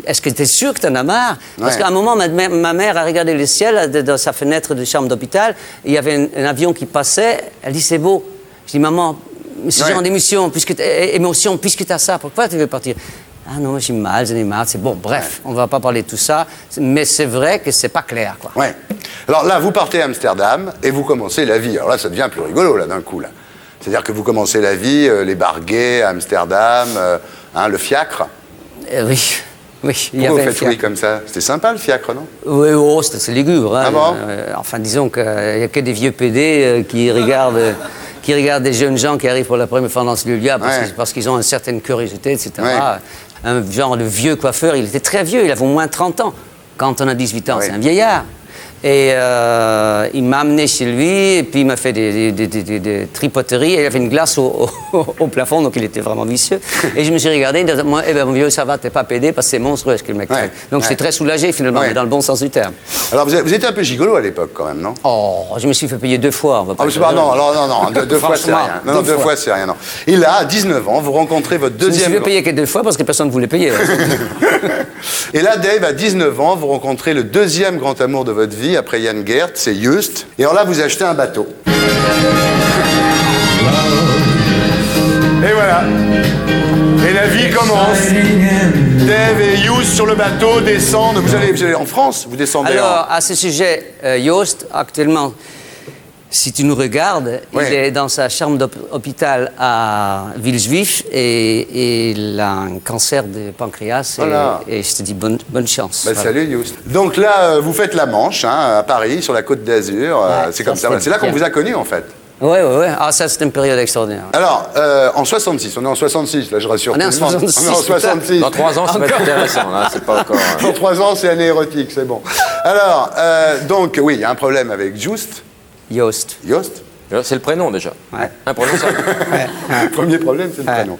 Est-ce que tu es sûr que tu en as marre? Parce qu'à un moment, ma mère a regardé le ciel dans sa fenêtre de chambre d'hôpital. Il y avait un avion qui passait. Elle dit, c'est beau. Je dis, maman, ce genre d'émotion, puisque tu as ça, pourquoi tu veux partir? Ah non, j'ai mal, j'en ai marre. C'est bon, bref, on ne va pas parler de tout ça, mais c'est vrai que c'est pas clair, quoi. Ouais. Alors là, vous partez à Amsterdam et vous commencez la vie. Alors là, ça devient plus rigolo, là, d'un coup, là. C'est-à-dire que vous commencez la vie, les bars gays à Amsterdam, le fiacre. Oui. Oui, Pourquoi vous faites oui comme ça? C'était sympa le fiacre, non? Oui, oh, c'est assez lugubre. Hein. Ah bon? Enfin, disons qu'il n'y a que des vieux PD qui regardent des jeunes gens qui arrivent pour la première fois dans ce lieu-là parce qu'ils ont une certaine curiosité, etc. Ouais. Un genre de vieux coiffeur, il était très vieux, il avait au moins 30 ans quand on a 18 ans, c'est un vieillard. Et il m'a amené chez lui, et puis il m'a fait des tripoteries, et il avait une glace au plafond, donc il était vraiment vicieux. Et je me suis regardé, et dit, moi, mon vieux, ça va, t'es pas pédé, parce que c'est monstrueux ce que le mec fait. Donc j'étais très soulagé, finalement, mais dans le bon sens du terme. Alors vous étiez un peu gigolo à l'époque, quand même, non? Oh, je me suis fait payer 2 fois. Non, deux fois, c'est rien. Non, 2 fois, c'est rien, non. Et là, à 19 ans, vous rencontrez votre deuxième... Je me suis fait payer que 2 fois, parce que personne ne voulait payer. Et là, Dave, à 19 ans, vous rencontrez le deuxième grand amour de votre vie, après Jan Geert, c'est Joost. Et alors là, vous achetez un bateau. Et voilà. Et la vie commence. Dave et Joost sur le bateau descendent. Vous allez en France, vous descendez. Alors, à ce sujet, Joost, actuellement, si tu nous regardes, il est dans sa chambre d'hôpital à Villejuif et il a un cancer de pancréas. Et je te dis bonne chance. Bah, salut, Joost. Donc là, vous faites la Manche, à Paris, sur la Côte d'Azur. C'est comme ça. C'est là qu'on vous a connu, en fait. Oui. Ah, ça, c'était une période extraordinaire. Alors, en 66, on est en 66, là, je rassure. On est en 66. Dans 3 ans, ça va être intéressant, là, c'est pas encore... Dans 3 ans, c'est année érotique, c'est bon. Alors, donc, oui, il y a un problème avec Joost. Joost. C'est le prénom, déjà. Ouais. Imprononçable. Le premier problème, c'est le prénom.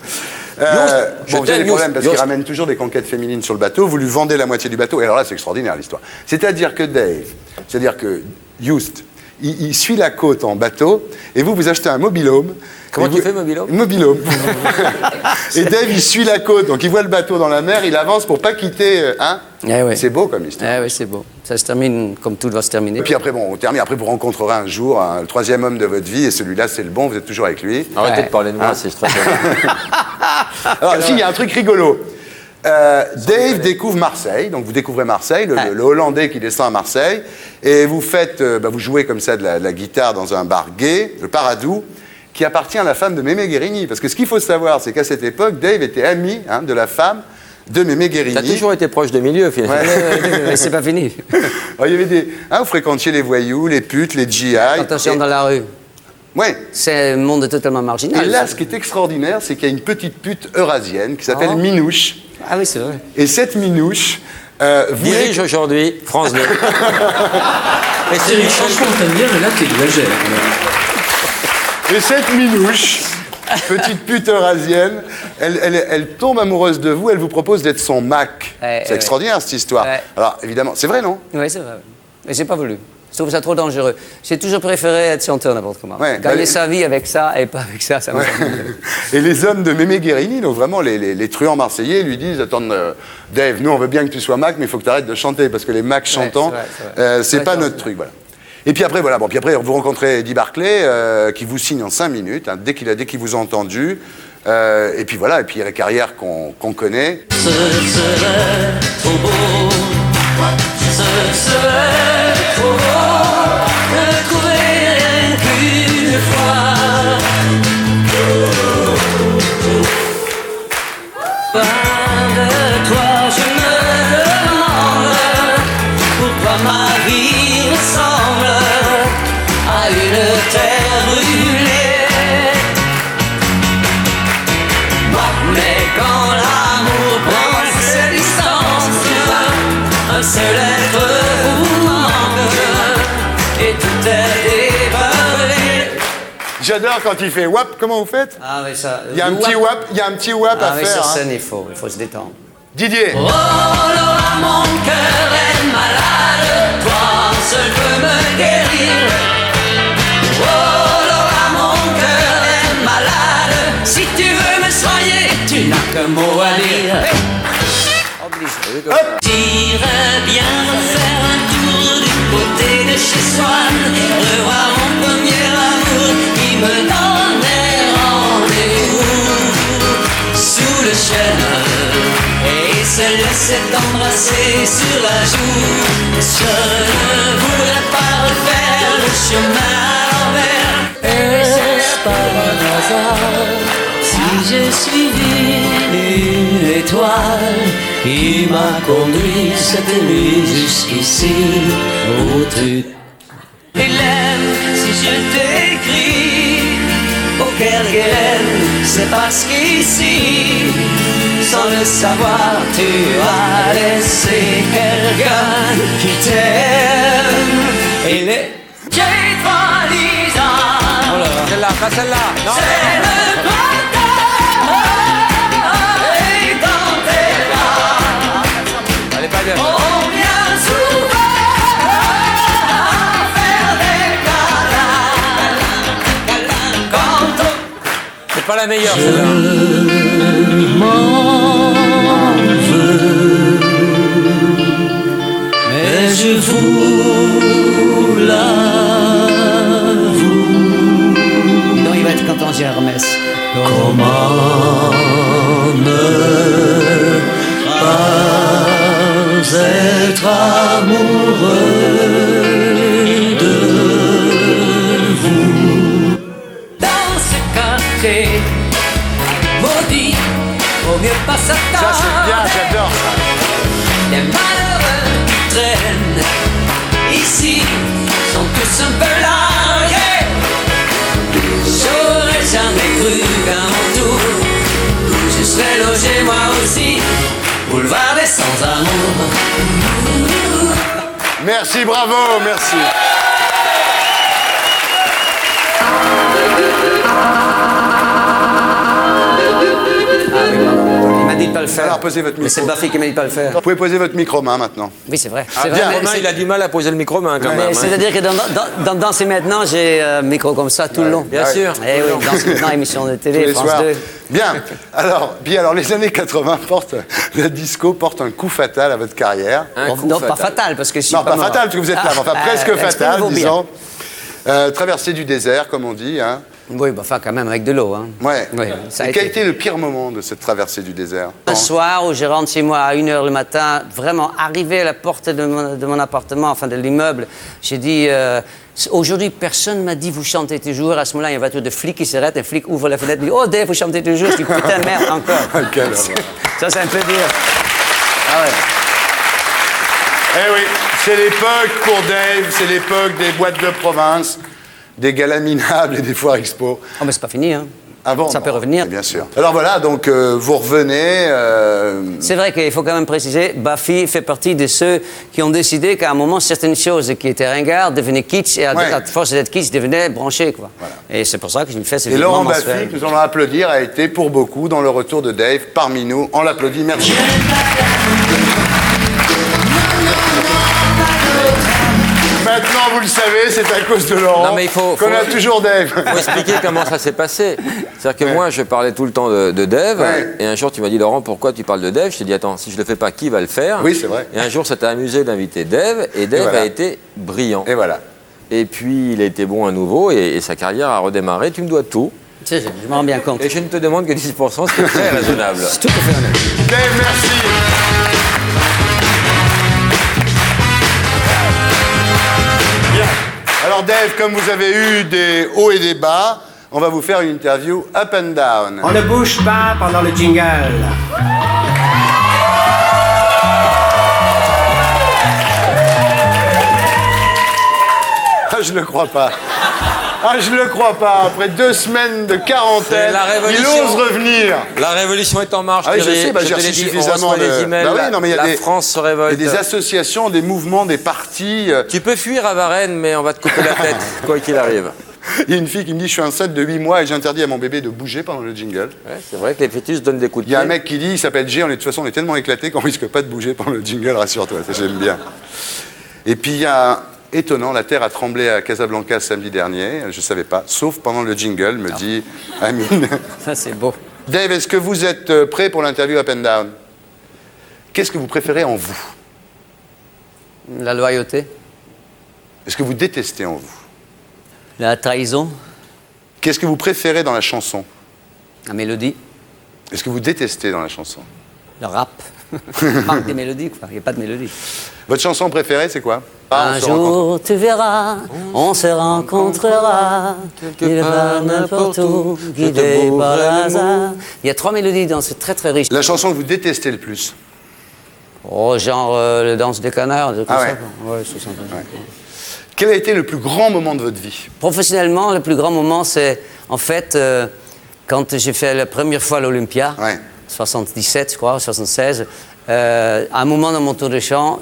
Vous avez des problèmes parce qu'il ramène toujours des conquêtes féminines sur le bateau. Vous lui vendez la moitié du bateau. Et alors là, c'est extraordinaire, l'histoire. C'est-à-dire que Joost, il suit la côte en bateau et vous achetez un mobil-home. Comment tu fais, mobil-home? Mobil-home. Et Dave, il suit la côte, donc il voit le bateau dans la mer, il avance pour pas quitter... C'est beau comme histoire. Oui, c'est beau. Ça se termine comme tout doit se terminer. Et puis après, on termine. Après, vous rencontrerez un jour le troisième homme de votre vie, et celui-là, c'est le bon, vous êtes toujours avec lui. Arrêtez de parler de moi, c'est stressant. Alors, il y a un truc rigolo. Dave découvre Marseille, donc vous découvrez Marseille, le Hollandais qui descend à Marseille, et vous vous jouez comme ça de la guitare dans un bar gay, le Paradou, qui appartient à la femme de Mémé Guérini. Parce que ce qu'il faut savoir, c'est qu'à cette époque, Dave était ami de la femme de Mémé Guérini. T'as toujours été proche de milieu, finalement. Mais c'est pas fini. Alors, il y avait vous fréquentiez les voyous, les putes, les GI. Attention dans la rue. Oui. C'est un monde totalement marginal. Et là, ce qui est extraordinaire, c'est qu'il y a une petite pute eurasienne qui s'appelle Minouche. Ah oui, c'est vrai. Et cette Minouche... dirige aujourd'hui France 2. Et c'est une chanson qu'on aime bien, mais là, tu exagères. Et cette Minouche, petite pute eurasienne, elle tombe amoureuse de vous, elle vous propose d'être son Mac. C'est extraordinaire, cette histoire. Alors, évidemment, c'est vrai, non? Oui, c'est vrai. Mais j'ai pas voulu. Je trouve ça trop dangereux. J'ai toujours préféré être chanteur n'importe comment. Gagner sa vie avec ça et pas avec ça, ça me Et les hommes de Mémé Guérini, donc vraiment les truands marseillais, lui disent, attends, Dave, nous on veut bien que tu sois Mac, mais il faut que tu arrêtes de chanter, parce que les Macs chantants, c'est pas notre truc, voilà. Et puis après, vous rencontrez Eddie Barclay, qui vous signe en 5 minutes, dès qu'il vous a entendu. Et puis voilà, et puis il y a la carrière qu'on connaît. Ce serait trop beau, ce serait trop beau de trouver rien qu'une fois. Loin de toi, je me demande pourquoi ma vie ressemble à une terre brûlée. Mais quand l'amour prend ses distances, un seul être vous manque et tout est dévalé. J'adore quand il fait wap, comment vous faites? Ah oui, ça... Il y a un petit wap à faire. Sur scène, il faut se détendre. Didier. Oh Laura, mon cœur est malade, toi seul peux me guérir. Oh Laura, mon cœur est malade, si tu veux me soigner, tu n'as qu'un mot à dire. J'irais bien refaire un tour du côté de chez Swann, revoir mon premier amour qui me donnait rendez-vous sous le chêne et se laisser embrasser sur la joue. Je ne voudrais pas chemin à l'envers. Et c'est pas un hasard si j'ai suivi une étoile qui m'a conduit cette nuit jusqu'ici. Où tu Hélène, si je t'écris au Kerguelen, c'est parce qu'ici, sans le savoir, tu as laissé quelqu'un qui t'aime. Et les j'ai pas Lisa. Oh là là. Celle-là, pas celle-là. Non. C'est le printemps. Et dans tes bras, Elle est pas bien. on vient souvent faire des câlins quand on C'est pas la meilleure, celle-là. mais je vous l'avoue. Non, il va être content, j'ai Hermès. Comment ne pas être amoureux de vous? Dans ce quartier maudit, au mieux pas s'attendre. Ça, c'est bien, j'adore ça. Les malheureux qui traînent ici sont tous un peu largués. J'aurais jamais cru qu'à mon tour je serais logé moi aussi, boulevard des sans-amour. Merci, bravo, merci. Il m'a dit de pas le faire. Alors, posez votre Mais c'est micro. Bafi qui m'a dit de pas le faire. Vous pouvez poser votre micro-main maintenant. Oui, c'est vrai. Ah, C'est bien, vrai, mais Romain, c'est- il a du mal à poser le micro-main quand mais même. hein. c'est-à-dire que dans Danser maintenant, j'ai un micro comme ça tout le long. Bien sûr. Eh oui, Danser maintenant, émission de Tous télé, les France soirs. 2. Bien. Alors, les années 80 la disco porte un coup fatal à votre carrière. Un coup Non, fatal. pas fatal, parce que je suis Non, pas mort. fatal, parce que vous êtes là. Ah, Enfin, presque exprime fatal, vos biens. disons. Traversée du désert, comme on dit. Hein. Oui, bah, enfin, quand même, avec de l'eau. Hein. Ouais. Oui, ça a Et quel a été. été le pire moment de cette traversée du désert? Un soir où je rentre chez moi à 1h le matin, vraiment arrivé à la porte de mon appartement, enfin de l'immeuble, j'ai dit aujourd'hui personne m'a dit vous chantez toujours. À ce moment-là, il y a une voiture de flic qui s'arrête, un flic ouvre la fenêtre, dit oh Dave, vous chantez toujours. Je dis putain merde encore. Quelle horreur. Ça c'est un peu dur. Ah ouais. Eh oui, c'est l'époque pour Dave, c'est l'époque des boîtes de province, des galas minables et des foires expo. Oh mais c'est pas fini hein. Avant, Ça peut revenir. Bien sûr. Alors voilà, donc vous revenez. C'est vrai qu'il faut quand même préciser, Bafi fait partie de ceux qui ont décidé qu'à un moment, certaines choses qui étaient ringardes devenaient kitsch, et à force d'être kitsch, devenaient branchées, quoi. Voilà. Et c'est pour ça que je me fais ces Et Laurent événements Baffy, mensuels. que nous allons applaudir, a été pour beaucoup dans le retour de Dave parmi nous. On l'applaudit, merci. Maintenant, vous le savez, c'est à cause de Laurent Non, mais il faut- qu'on a toujours Dave. Faut expliquer comment ça s'est passé. C'est-à-dire que moi, je parlais tout le temps de Dave, Ouais. et un jour, tu m'as dit, Laurent, pourquoi tu parles de Dave? Je t'ai dit, attends, si je le fais pas, qui va le faire? Oui, c'est vrai. Et un jour, ça t'a amusé d'inviter Dave, et Dave voilà. a été brillant. Et voilà. Et puis, il a été bon à nouveau, et sa carrière a redémarré. Tu me dois tout. Je m'en rends bien compte. Et je ne te demande que 10%, ce qui est très raisonnable. C'est tout à fait honnête. Dave, merci. Bien. Alors Dave, comme vous avez eu des hauts et des bas, on va vous faire une interview up and down. On ne bouge pas pendant le jingle. Ah, je le crois pas. Ah, je le crois pas. Après 2 semaines de C'est quarantaine, la il révolution. ose revenir. La révolution est en marche. Ah oui, je Thierry. sais, bah, j'ai te l'ai reçu dit, suffisamment on reçoit de... des emails. Bah oui, non, mais il y a la des... France se Il y a révolte. des associations, des mouvements, des partis. Tu peux fuir à Varennes, mais on va te couper la tête, quoi qu'il arrive. Il y a une fille qui me dit, je suis enceinte de 8 mois et j'interdis à mon bébé de bouger pendant le jingle. Ouais, c'est vrai que les fœtus donnent des coups de Il y a un pied. mec qui dit, il s'appelle G, de toute façon on est tellement éclaté qu'on risque pas de bouger pendant le jingle, rassure-toi, ça j'aime bien. Et puis il y a, étonnant, la terre a tremblé à Casablanca samedi dernier, je ne savais pas, sauf pendant le jingle, me dit Amine. Ça, c'est beau. Dave, est-ce que vous êtes prêt pour l'interview Up and Down? Qu'est-ce que vous préférez en vous? La loyauté, Est-ce que vous détestez en vous? la trahison, Qu'est-ce que vous préférez dans la chanson? la mélodie, Est-ce que vous détestez dans la chanson? le rap. Il manque des mélodies, quoi. Il n'y a pas de mélodie. Votre chanson préférée, c'est quoi? Ah, Un jour, tu verras, on se rencontrera, il va n'importe où, guidé par le hasard. Il y a 3 mélodies dans, c'est très très riche. La chanson que vous détestez le plus? Oh, genre le danse des canards, Ah ouais. ça. Ouais, c'est sympa. Ouais. Quel a été le plus grand moment de votre vie? Professionnellement, le plus grand moment, c'est en fait quand j'ai fait la première fois l'Olympia, 77, je crois, 76. À un moment dans mon tour de chant,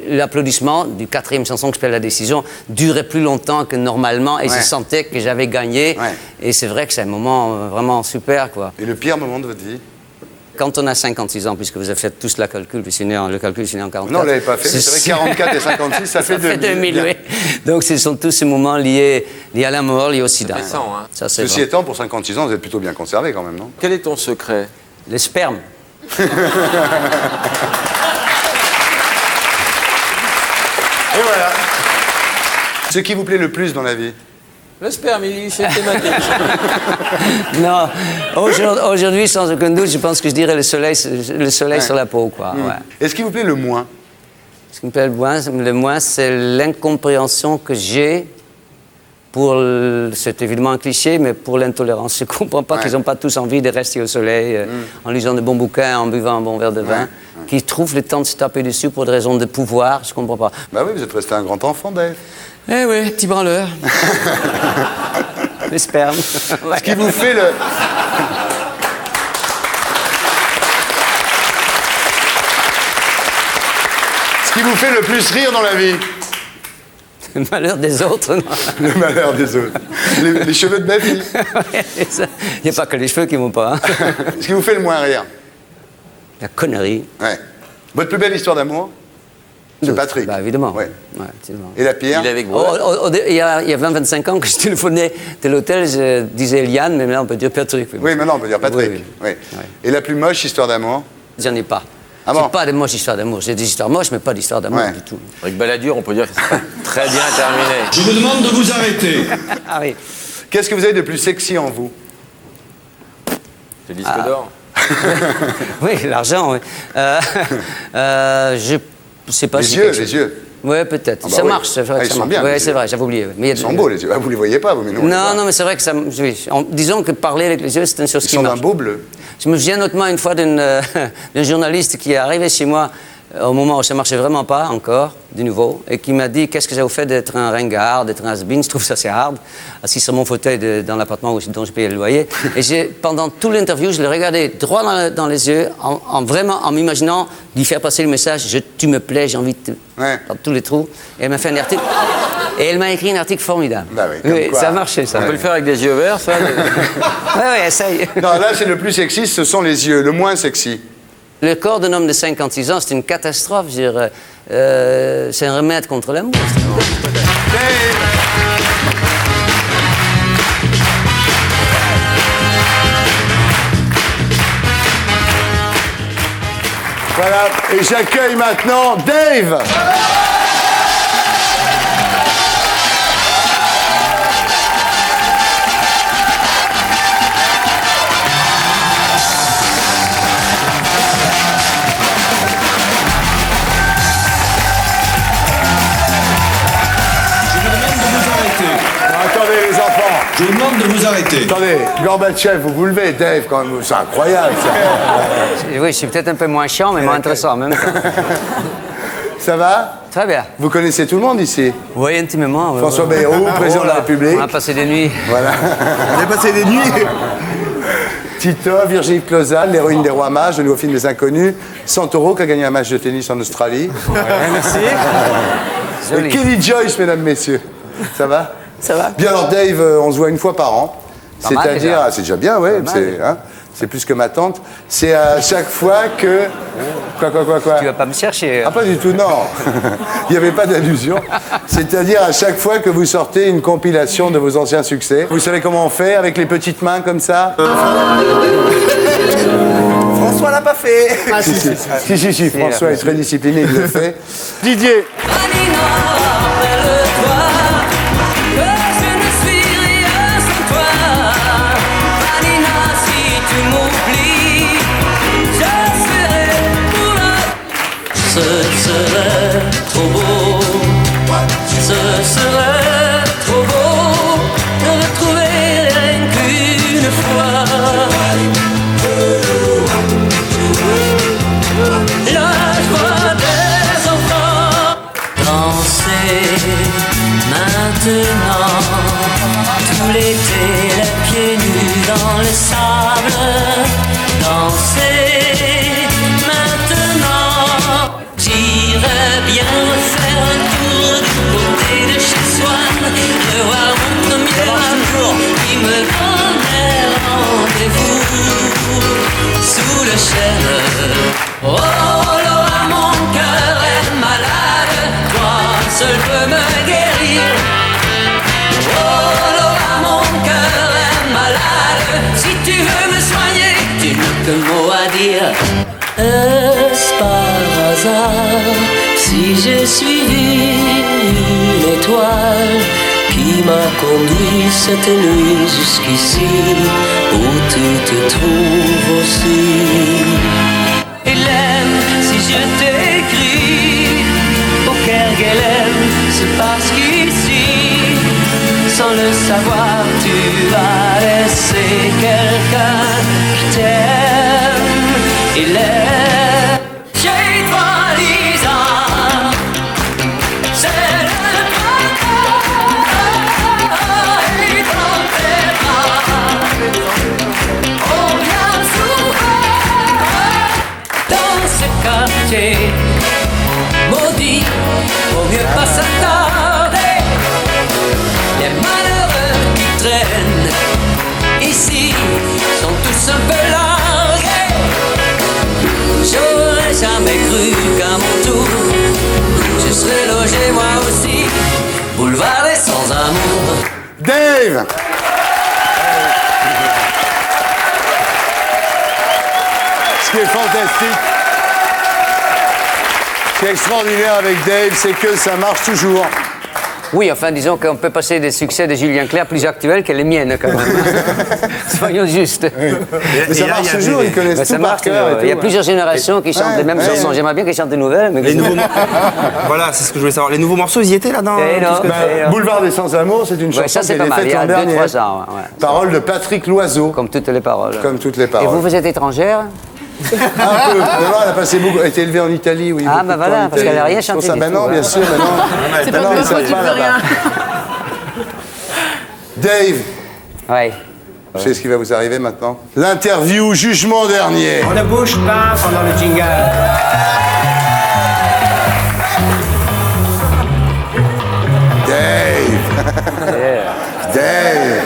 l'applaudissement du 4e chanson que je s'appelle La Décision durait plus longtemps que normalement et je sentais que j'avais gagné. Et c'est vrai que c'est un moment vraiment super, quoi. Et le pire moment de votre vie? Quand on a 56 ans, puisque vous avez fait tous le calcul, puis le calcul, je suis né en 44. Non, on ne l'avait pas fait, mais c'est vrai que 44 et 56, ça fait 2000. Oui. Donc, ce sont tous ces moments liés à la mort, liés au sida. C'est récent, hein. Ça, c'est Ceci étant, pour 56 ans, vous êtes plutôt bien conservé quand même, non? Quel est ton secret? Le sperme. Et voilà. Ce qui vous plaît le plus dans la vie? Le sperme, c'est thématique. Non, aujourd'hui, sans aucun doute, je pense que je dirais le soleil sur la peau, quoi. Ouais. Et ce qui vous plaît le moins? Ce qui me plaît le moins, c'est l'incompréhension que j'ai pour, c'est évidemment un cliché, mais pour l'intolérance. Je ne comprends pas qu'ils n'ont pas tous envie de rester au soleil en lisant de bons bouquins, en buvant un bon verre de vin, qu'ils trouvent le temps de se taper dessus pour des raisons de pouvoir. Je ne comprends pas. Bah oui, vous êtes resté un grand enfant, Dave. Eh oui, petit branleur. Le sperme. Ouais. Ce qui vous fait le... Ce qui vous fait le plus rire dans la vie? Le malheur des autres, non? Le malheur des autres. Les cheveux de ma vie. Il n'y a pas que les cheveux qui ne vont pas. Hein. Ce qui vous fait le moins rire? La connerie. Ouais. Votre plus belle histoire d'amour? C'est Patrick. Bah, évidemment. Ouais. Ouais, évidemment. Et la pire? Il est avec vous. Il y a 20-25 ans que je téléphonais de l'hôtel, je disais Eliane, mais maintenant on peut dire Patrick. Oui, maintenant on peut dire Patrick. Oui. Oui. Et la plus moche histoire d'amour? J'en ai pas. Ah bon? C'est pas de moches histoires d'amour. J'ai des histoires moches, mais pas d'histoires d'amour du tout. Avec Balladur, on peut dire que c'est pas très bien terminé. Je vous demande de vous arrêter. Ah oui. Qu'est-ce que vous avez de plus sexy en vous? Le disque d'or. Oui, l'argent, oui. Je sais pas si... Les yeux. Oui, peut-être. Ah bah ça oui. marche, c'est vrai. Ah, que ils ça sont marche. bien, Oui, les c'est yeux. vrai, j'avais oublié. Mais Ils sont beaux les yeux. Ah, vous les voyez pas, vous, mais nous, on les voit. Non, mais c'est vrai que ça... Oui. Disons que parler avec les yeux, c'est une chose Ils qui sont marche. d'un beau bleu. Je me souviens notamment une fois d'un journaliste qui est arrivé chez moi au moment où ça ne marchait vraiment pas encore, de nouveau, et qui m'a dit qu'est-ce que ça vous fait d'être un ringard, d'être un has-been. Je trouve ça assez hard, assis sur mon fauteuil dans l'appartement dont je payais le loyer. Et pendant toute l'interview, je le regardais droit dans les yeux, en m'imaginant lui faire passer le message tu me plais, j'ai envie de te... dans tous les trous. Et elle m'a fait un article. Et elle m'a écrit un article formidable. Bah oui, comme quoi. Ça a marché, ça. On peut le faire avec des yeux verts, ça? Oui, essaye. Non, là, c'est le plus sexy, ce sont les yeux. Le moins sexy? Le corps d'un homme de 56 ans, c'est une catastrophe. Je veux dire, c'est un remède contre l'amour. Voilà, et j'accueille maintenant Dave. Attendez les enfants. Je vous demande de vous arrêter. Attendez, Gorbatchev, vous vous levez, Dave, quand même, c'est incroyable ça. Oui, je suis peut-être un peu moins chiant, mais moins intéressant en même temps. Ça va? Très bien. Vous connaissez tout le monde ici? Oui, intimement. François Bayrou, président de la République. On a passé des nuits. Voilà. On a passé des nuits. Tito, Virginie Clausal, l'héroïne des Rois Mages, le nouveau film des Inconnus. Santoro qui a gagné un match de tennis en Australie. Merci. Et Kelly Joyce, mesdames, messieurs. Ça va? Ça va. Bien, alors Dave, on se voit une fois par an. C'est-à-dire, c'est déjà bien, oui. C'est plus que ma tante. C'est à chaque fois que... Quoi? Tu vas pas me chercher. Ah, pas du tout, non. Il n'y avait pas d'allusion. C'est-à-dire à chaque fois que vous sortez une compilation de vos anciens succès. Vous savez comment on fait avec les petites mains comme ça? François l'a pas fait. Ah, si, François est très discipliné, il le fait. Didier. Ce serait trop beau ce serait trop beau de retrouver rien qu'une fois la joie des enfants. Danser maintenant, tout l'été, les pieds nus dans le sable. Danser maintenant, j'irais bien faire un tour du côté de chez Swann, revoir mon premier amour qui me donnait rendez-vous sous le chêne. Oh Laura, mon cœur est malade, toi seul peux me guérir. Oh Laura, mon cœur est malade, si tu veux me soigner, tu n'as qu'un mot à dire. Est-ce par hasard si j'ai suivi l'étoile qui m'a conduit cette nuit jusqu'ici, où tu te trouves aussi? Hélène, si je t'écris au Kerguelen, c'est parce qu'ici, sans le savoir, tu vas laisser quelqu'un qui t'aime. Hélène, j'ai 10 ans, c'est le printemps, et dans tes bras, on vient souvent dans ce quartier maudit, vaut mieux pas s'attarder. Les malheureux qui traînent ici sont tous un peu largués. J'aurais jamais cru qu'à mon tour je serais logé moi aussi, boulevard des sans-amour. Dave! Ce qui est fantastique, ce qui est extraordinaire avec Dave, c'est que ça marche toujours. Oui, enfin, disons qu'on peut passer des succès de Julien Clerc plus actuels que les miennes, quand même. Soyons justes. Mais ça marche toujours, ils connaissent tout par cœur. Il y a plusieurs générations qui chantent les mêmes chansons. J'aimerais bien qu'ils chantent des nouvelles. Mais Les nouveaux Voilà, c'est ce que je voulais savoir. Les nouveaux morceaux, ils y étaient là dans Boulevard des Sans-Amours, c'est une chanson ça, qui c'est a pas été mal. faite Il y a l'an dernier. 2-3 ans. Ouais. Paroles de Patrick Loiseau. Comme toutes les paroles. Comme toutes les Et paroles. vous êtes étrangère? Un peu. Non, elle a passé beaucoup. Elle a été élevée en Italie, oui. Ah, bah voilà, parce qu'elle n'a rien chanté. Ça, non, bien sûr, mais non. C'est pas grave, tu peux rien. Dave, Oui. vous savez ce qui va vous arriver maintenant? L'interview jugement dernier. On ne bouge pas pendant le jingle. Dave. Dave.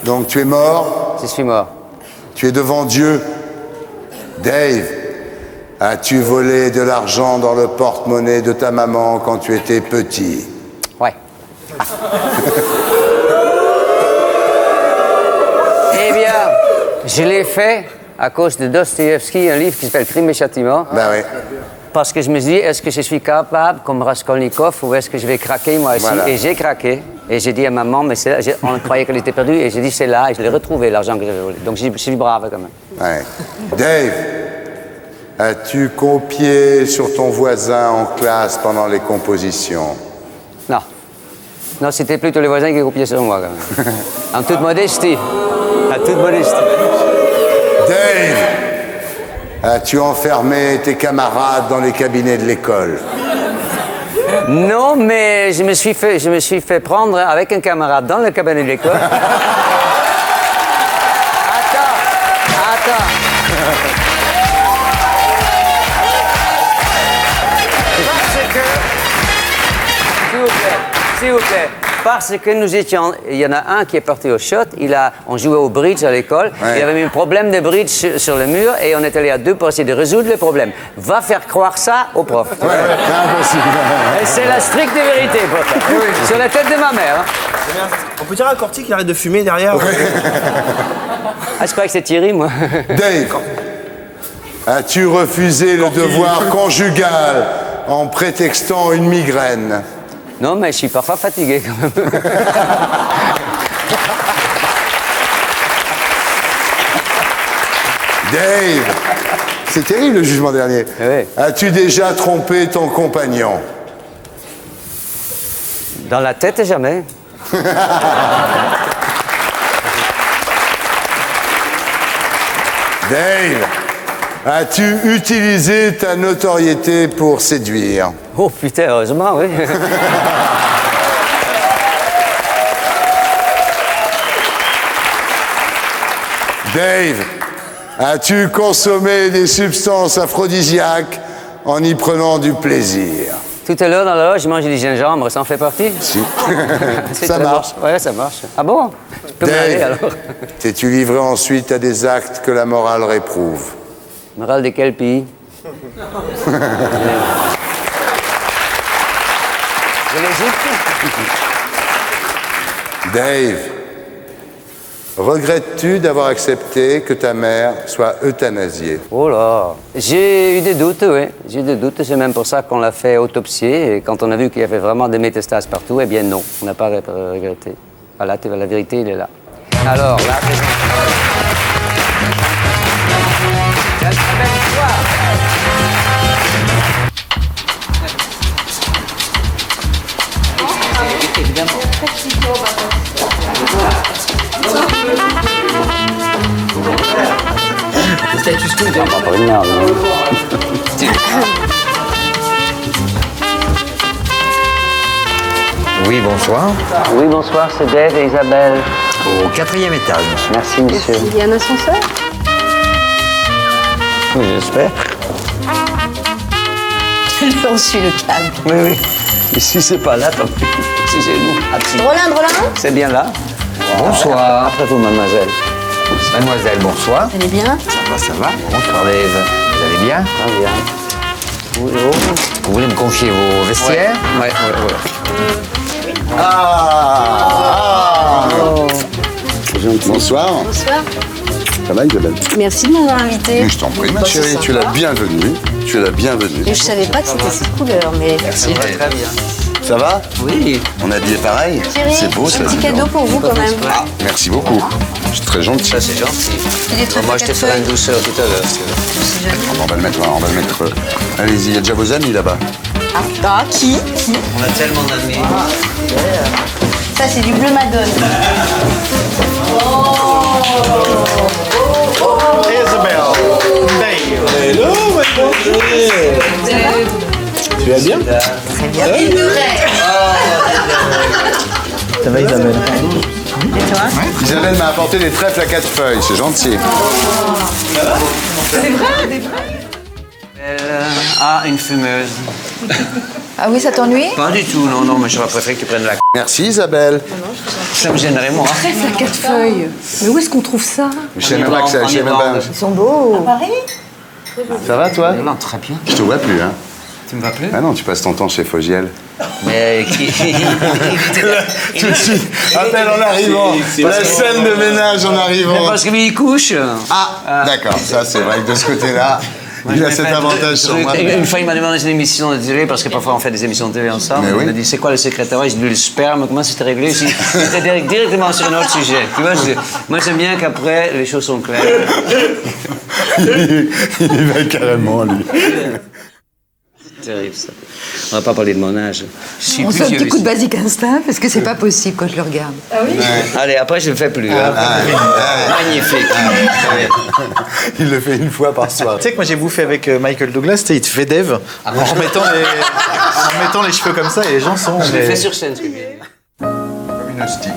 Donc tu es mort. Je suis mort. Tu es devant Dieu. Dave, as-tu volé de l'argent dans le porte-monnaie de ta maman quand tu étais petit? Ouais. Eh bien, je l'ai fait à cause de Dostoïevski, un livre qui s'appelle Crime et Châtiment. Ben oui. Parce que je me suis dit, est-ce que je suis capable, comme Raskolnikov, ou est-ce que je vais craquer moi aussi? Voilà. Et j'ai craqué. Et j'ai dit à maman, mais c'est là, on croyait qu'elle était perdue, et j'ai dit, c'est là, et je l'ai retrouvé, l'argent que j'avais volé. Donc je suis brave quand même. Ouais. Dave, as-tu copié sur ton voisin en classe pendant les compositions? Non. Non, c'était plutôt les voisins qui copiaient sur moi quand même. En toute modestie. En toute modestie. Dave, as-tu enfermé tes camarades dans les cabinets de l'école? Non, mais je me suis fait prendre avec un camarade dans le cabinet de l'école. Attends. Parce que... S'il vous plaît. Parce que nous étions... Il y en a un qui est parti au shot, on jouait au bridge à l'école, Ouais. il avait mis un problème de bridge sur le mur et on est allé à deux pour essayer de résoudre le problème. Va faire croire ça au prof. Ouais, impossible. Et c'est la stricte vérité, pourtant. Sur la tête de ma mère. Hein. On peut dire à Corti qu'il arrête de fumer derrière. Ah, je croyais que c'est Thierry, moi. Dave, as-tu refusé le devoir conjugal en prétextant une migraine? Non, mais je suis parfois fatigué quand même. Dave, c'est terrible le jugement dernier. Oui. As-tu déjà trompé ton compagnon? Dans la tête, jamais. Dave, as-tu utilisé ta notoriété pour séduire? Oh putain, heureusement, oui. Dave, as-tu consommé des substances aphrodisiaques en y prenant du plaisir? Tout à l'heure, dans la loge, j'ai mangé du gingembre, ça en fait partie? Si. C'est Ça très marche. bon. Ouais, ça marche. Ah bon? Je peux m'en aller, alors. T'es-tu livré ensuite à des actes que la morale réprouve? Morale de quel pays? De l'Égypte? Dave, regrettes-tu d'avoir accepté que ta mère soit euthanasiée? Oh là, j'ai eu des doutes, oui. J'ai eu des doutes, c'est même pour ça qu'on l'a fait autopsier. Et quand on a vu qu'il y avait vraiment des métastases partout, eh bien non, on n'a pas regretté. Voilà, la vérité, il est là. Alors, la Quelle très belle histoire. Évidemment. Status quo. Pas une merde, non. Oui, bonsoir. Oui, bonsoir, c'est Dave et Isabelle. Au 4e étage. Merci, monsieur. Il y a un ascenseur? Oui, j'espère. Lui ont su le câble. Oui, oui. Et si c'est pas là, tant pis. Si c'est nous. Roland, C'est bien là. Bonsoir. Après vous, mademoiselle. Mademoiselle, bonsoir. Vous allez bien? Ça va. Bonsoir, Dave. Vous allez bien? Ah, bien. Vous voulez me confier vos vestiaires? Ouais. Bonsoir. Bonsoir. Ça va, Isabelle? Merci de m'avoir invité. Je t'en prie, ma chérie, tu es la bienvenue. Tu es la bienvenue. Et je savais pas que c'était cette couleur, mais... Merci. Très bien. Ça va? Oui. On est habillé pareil? Thierry, C'est beau, ça. un petit cadeau pour vous, quand même. Ah, merci beaucoup. C'est très gentil. Ça, c'est gentil. Il est très Moi, je te ferai une douceur tout à l'heure. On va le mettre. Allez-y, il y a déjà vos amis là-bas. Ah, qui? On a tellement d'amis. Ça, c'est du bleu Madone. Hello, tu vas bien? Très bien. Ça va, Isabelle? Et toi? Isabelle m'a apporté des trèfles à 4 feuilles, c'est gentil. C'est vrai? Ah, une fumeuse. Ah oui, ça t'ennuie? Pas du tout, non, mais j'aurais préféré que tu prennes la... Merci Isabelle. Ça me gênerait, moi. Trèfle à 4 feuilles. Mais où est-ce qu'on trouve ça? Je sais même pas que ça. Je sais même pas. Ils sont beaux. À Paris? Ça va toi? Non, très bien. Je te vois plus, hein? Tu me vas plus? Ah non, tu passes ton temps chez Fogiel. Mais qui... Tout de suite, appelle en arrivant. La scène de ménage en arrivant. Parce que lui, il couche. Ah, d'accord, ça c'est vrai que de ce côté-là, il a cet avantage sur moi. Une fois, il m'a demandé une émission de télé, parce que parfois on fait des émissions de télé ensemble. Mais oui. Il m'a dit, c'est quoi le secrétariat? J'ai dit, le sperme, comment c'était réglé? C'était directement sur un autre sujet. Tu vois, moi j'aime bien qu'après, les choses sont claires. Il y va carrément, lui. C'est terrible, ça. On va pas parler de mon âge. Je suis On plus fait un vieux petit coup de ici. basique instinct parce que c'est pas possible quand je le regarde. Ah oui? Allez, après, je le fais plus. Magnifique. Il le fait une fois par soir. Tu sais que moi j'ai bouffé avec Michael Douglas, il te fait Dave en remettant les cheveux comme ça et les gens sont. Je le fais sur scène, ce que je dis.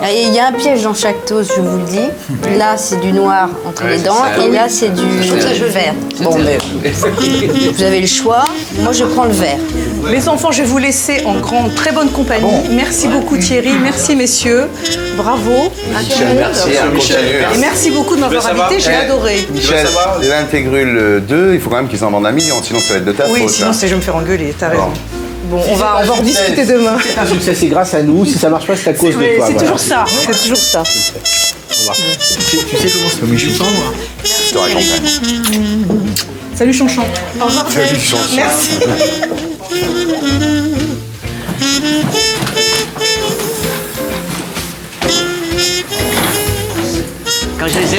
Il y a un piège dans chaque toast, je vous le dis. Là, c'est du noir entre les dents, ça. et là, c'est du vert. Bon, mais vous avez le choix. Moi, je prends le vert. Les enfants, je vais vous laisser en grande, très bonne compagnie. Merci beaucoup Thierry, merci messieurs, bravo. Michel, merci. Et merci beaucoup de m'avoir invité, j'ai adoré. Michel, l'intégrule 2, il faut quand même qu'ils en vendent 1 million, sinon ça va être de ta faute. Oui, sinon hein. je vais me faire engueuler, t'as raison. Bon, on va en discuter demain. C'est un succès, c'est grâce à nous. Si ça marche pas, c'est à cause de toi. C'est toujours ça, c'est toujours ça. Tu sais comment c'est comme Michou sans moi? Je te raconterai. Salut Chanchon. Au revoir. Salut, Chanchon. Merci. Quand je les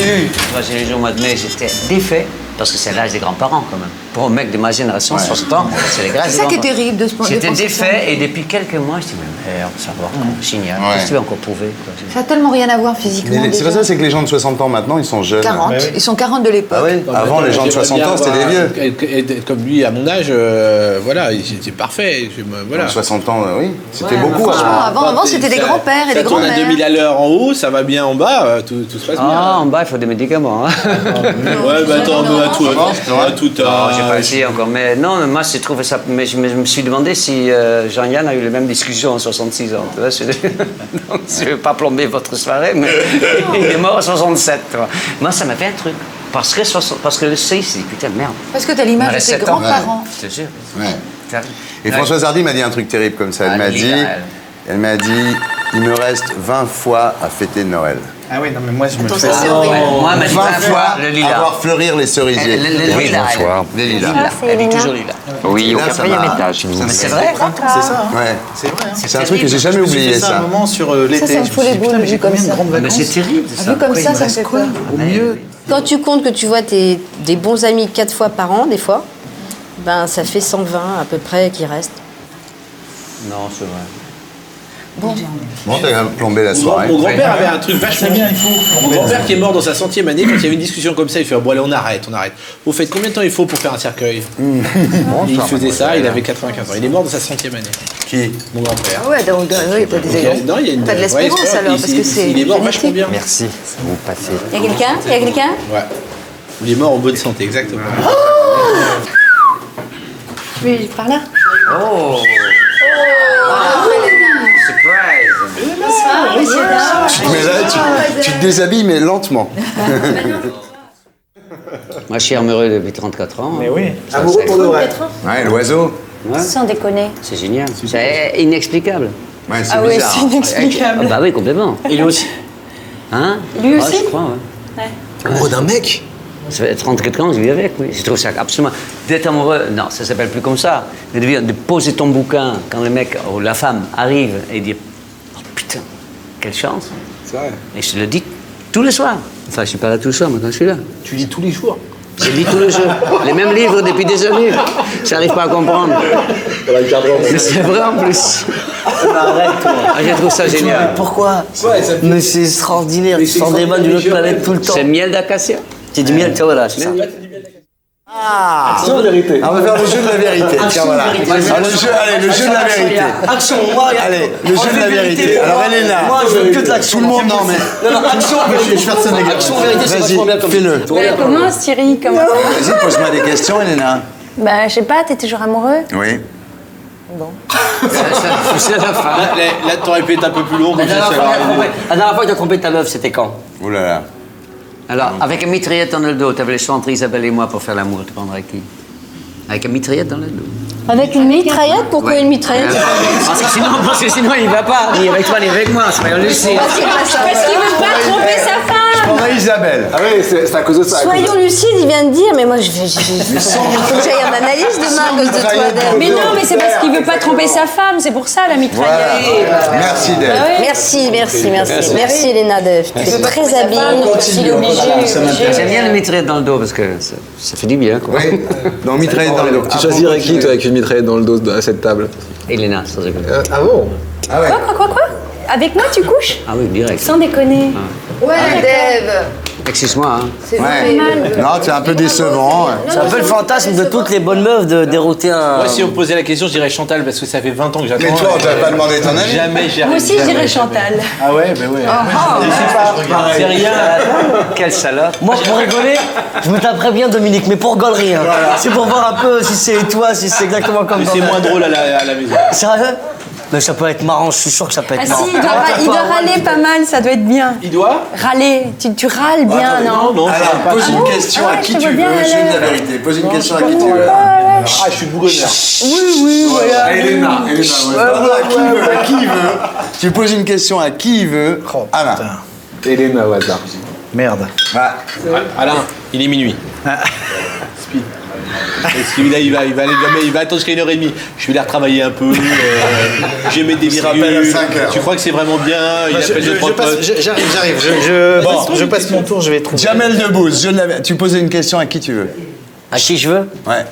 ai eus au mois de mai, j'étais défait. Parce que c'est l'âge des grands-parents, quand même. Pour un mec de ma génération, 60 ans, c'est l'âge des C'est ça qui est grands-parents. terrible de se penser. J'étais défait et depuis quelques mois, je dis, mais merde, ça va, génial. Qu'est-ce que tu veux encore prouver quoi. Ça n'a tellement rien à voir physiquement. Mais c'est pas ça, c'est que les gens de 60 ans maintenant, ils sont jeunes. 40. Ils sont 40 de l'époque. Ah oui. Avant, les gens de 60 ans, c'était des vieux. Être comme lui, à mon âge, voilà, c'est parfait. Voilà. 60 ans, oui. C'était Ah, beaucoup. Franchement, avant, c'était des grands-pères et des Ça tourne à grands-mères. 2000 à l'heure en haut, ça va bien en bas, tout se passe bien. Ah, en bas, il faut des médicaments. Hein. Ouais, bah attends, à tout J'ai pas essayé encore. Mais non, mais moi, j'ai trouvé ça. Mais je me suis demandé si Jean-Yann a eu les mêmes discussions en 66 ans. Tu vois, donc, je ne vais pas plomber votre soirée, mais il est mort en 67. Tu vois. Moi, ça m'a fait un truc. Parce que le C, c'est putain, merde. Parce que tu as l'image de tes grands-parents. Je te jure. Ouais. Et Françoise Hardy m'a dit un truc terrible comme ça. Elle m'a dit, il me reste 20 fois à fêter Noël. Ah oui, non, mais moi, je me fais... Moi, elle m'a dit 20 fois le lilas. à voir fleurir les cerisiers. Le lilas. Les lilas. Elle dit toujours lilas. Oui, au Là, ça 4e m'a- étage. Mais c'est vrai. C'est ça, hein. Ouais. C'est vrai. Hein. C'est un truc que j'ai jamais Je me suis oublié, fait ça. Un ça. moment sur l'été. Ça me fout les boules, vu comme ça. Mais c'est terrible, ça. Vu comme ça, ça me fait peur. Au mieux. Quand tu comptes que tu vois des bons amis 4 fois par an, des fois, ben ça fait 120 à peu près qui restent. Non, c'est vrai. Bon. Bon, t'as plombé la soirée. Mon grand-père avait un truc vachement bien. Mon grand-père qui est mort dans sa 100e année, quand il y avait une discussion comme ça, il fait bon allez on arrête. Vous faites combien de temps il faut pour faire un cercueil Et il faisait ça, il avait 95 ans. Il est mort dans sa 100e année. Qui Mon grand-père. Ah ouais, donc oui, t'as des exemples. Non, il y a une T'as de l'espérance alors, parce que c'est. Il est mort vachement bien. Merci, vous passez. Il y a quelqu'un Il y a quelqu'un Ouais. Il est mort en bonne santé, exactement. Oui, par là. Oh Mais là, tu te déshabilles, mais lentement. Moi, je suis amoureux depuis 34 ans. Mais oui. Amoureux pour de vrai. Ouais, l'oiseau. Ouais. Sans déconner. C'est génial. C'est inexplicable. Ouais, c'est Ah ouais, bizarre. c'est inexplicable. Ah bah oui, complètement. Et lui aussi. Hein Lui Ah, aussi je crois, ouais. Amoureux d'un mec. Ça fait 34 ans, je vis avec, oui. Je trouve ça absolument... D'être amoureux, non, ça s'appelle plus comme ça. De poser ton bouquin quand le mec ou la femme arrive et dire « Oh putain, quelle chance !» C'est vrai. Et je le dis tous les soirs. Enfin, je suis pas là tous les soirs, mais quand je suis là. Tu lis tous les jours. Je lis tous les jours. Les mêmes livres depuis des années. Je n'arrive pas à comprendre. Mais c'est vrai en plus. Ah, je trouve ça génial. Pourquoi Mais c'est extraordinaire, tu sens des mains d'une autre planète tout le temps. C'est miel d'acacia. C'est du miel, tiens voilà, c'est ça. Ah, Action ou vérité? On va faire le jeu de la vérité. Tiens, voilà. Vérité. Ah, le jeu de la vérité. Action, moi, Allez, le jeu de la vérité. Alors, Elena. Moi, je veux que de l'action. Tout le monde, non, mais. Non, action, vérité. Je vais faire ça, les gars. Action, vérité, c'est vachement bien comme fais-le. Comment, Thierry comment... Vas-y, pose-moi des questions, Elena. Bah, je sais pas, t'es toujours amoureux Oui. C'est la fin. Là, t'aurais pu être un peu plus long. La dernière fois que tu as trompé ta meuf, c'était quand? Ouh là là. Alors, avec une mitraillette dans le dos, tu avais le choix entre Isabelle et moi pour faire l'amour. Tu prendrais qui? Avec une mitraillette dans le dos. Avec une mitraillette Pourquoi une mitraillette Parce que sinon, il va pas. Ni avec toi, ni avec moi. Soyons lucides. Parce qu'il veut pas tromper sa Je femme. prendrais Isabelle. Ah oui, c'est à cause de ça. Soyons lucides, il vient de dire, mais moi il faut que j'aille en analyse demain à cause de toi, Dave. Mais non, mais c'est parce qu'il veut pas tromper sa femme, c'est pour ça la mitraillette. Voilà. Merci, Dave. Merci, Elena, Dave. Tu es très habile, il est obligé. J'aime bien le mitraillette dans le dos parce que ça fait du bien, quoi. Oui, dans mitraillette dans le dos. Tu choisirais qui, toi, avec une mitraillette dans le dos à cette table? Elena, sans déconner. Ah bon? Ah ouais. Quoi Avec moi tu couches Ah oui, direct. Sans déconner. Ouais, Dave. Excuse-moi, hein. C'est Ouais. Non, c'est un peu décevant. C'est un peu le fantasme de toutes les bonnes meufs de dérouter un. Moi, si on me posait la question, je dirais Chantal parce que ça fait 20 ans que j'attends. Mais toi, on t'a pas demandé ton avis. Jamais j'y Moi arrive. aussi je dirais Chantal. Ah ouais, ben ouais. C'est rien. Quelle salope. Moi, pour rigoler, je me taperais bien Dominique, mais pour rigoler, hein. C'est pour voir un peu si c'est toi, si c'est exactement comme Mais dans c'est la- moins drôle à la maison. Sérieux? Mais ça peut être marrant, je suis sûr que ça peut être Ah marrant. si, il doit râler pas mal, ça doit être bien. Il doit Râler, tu râles bien, non Non, Alors, pose une question à Ah, qui je te tu vois veux. bien Je dis aller. la vérité. Pose une question à qui tu veux. Ah, je suis bougonneur. Oui, voilà. Ah, Elena, à qui il veut. Tu poses une question à qui il veut. Alain. Elena au hasard. Merde. Bah, Alain, il est minuit. Speed. Parce qu'il il va attendre jusqu'à 1h30. Je vais aller retravailler un peu. J'ai mes des rappelle à virgules. 5 heures. Tu crois que c'est vraiment bien? Il appelle deux, trois potes. J'arrive. Je passe mon tour, je vais trouver. Jamel Debbouze, tu posais une question à qui tu veux. À qui je veux? Ouais.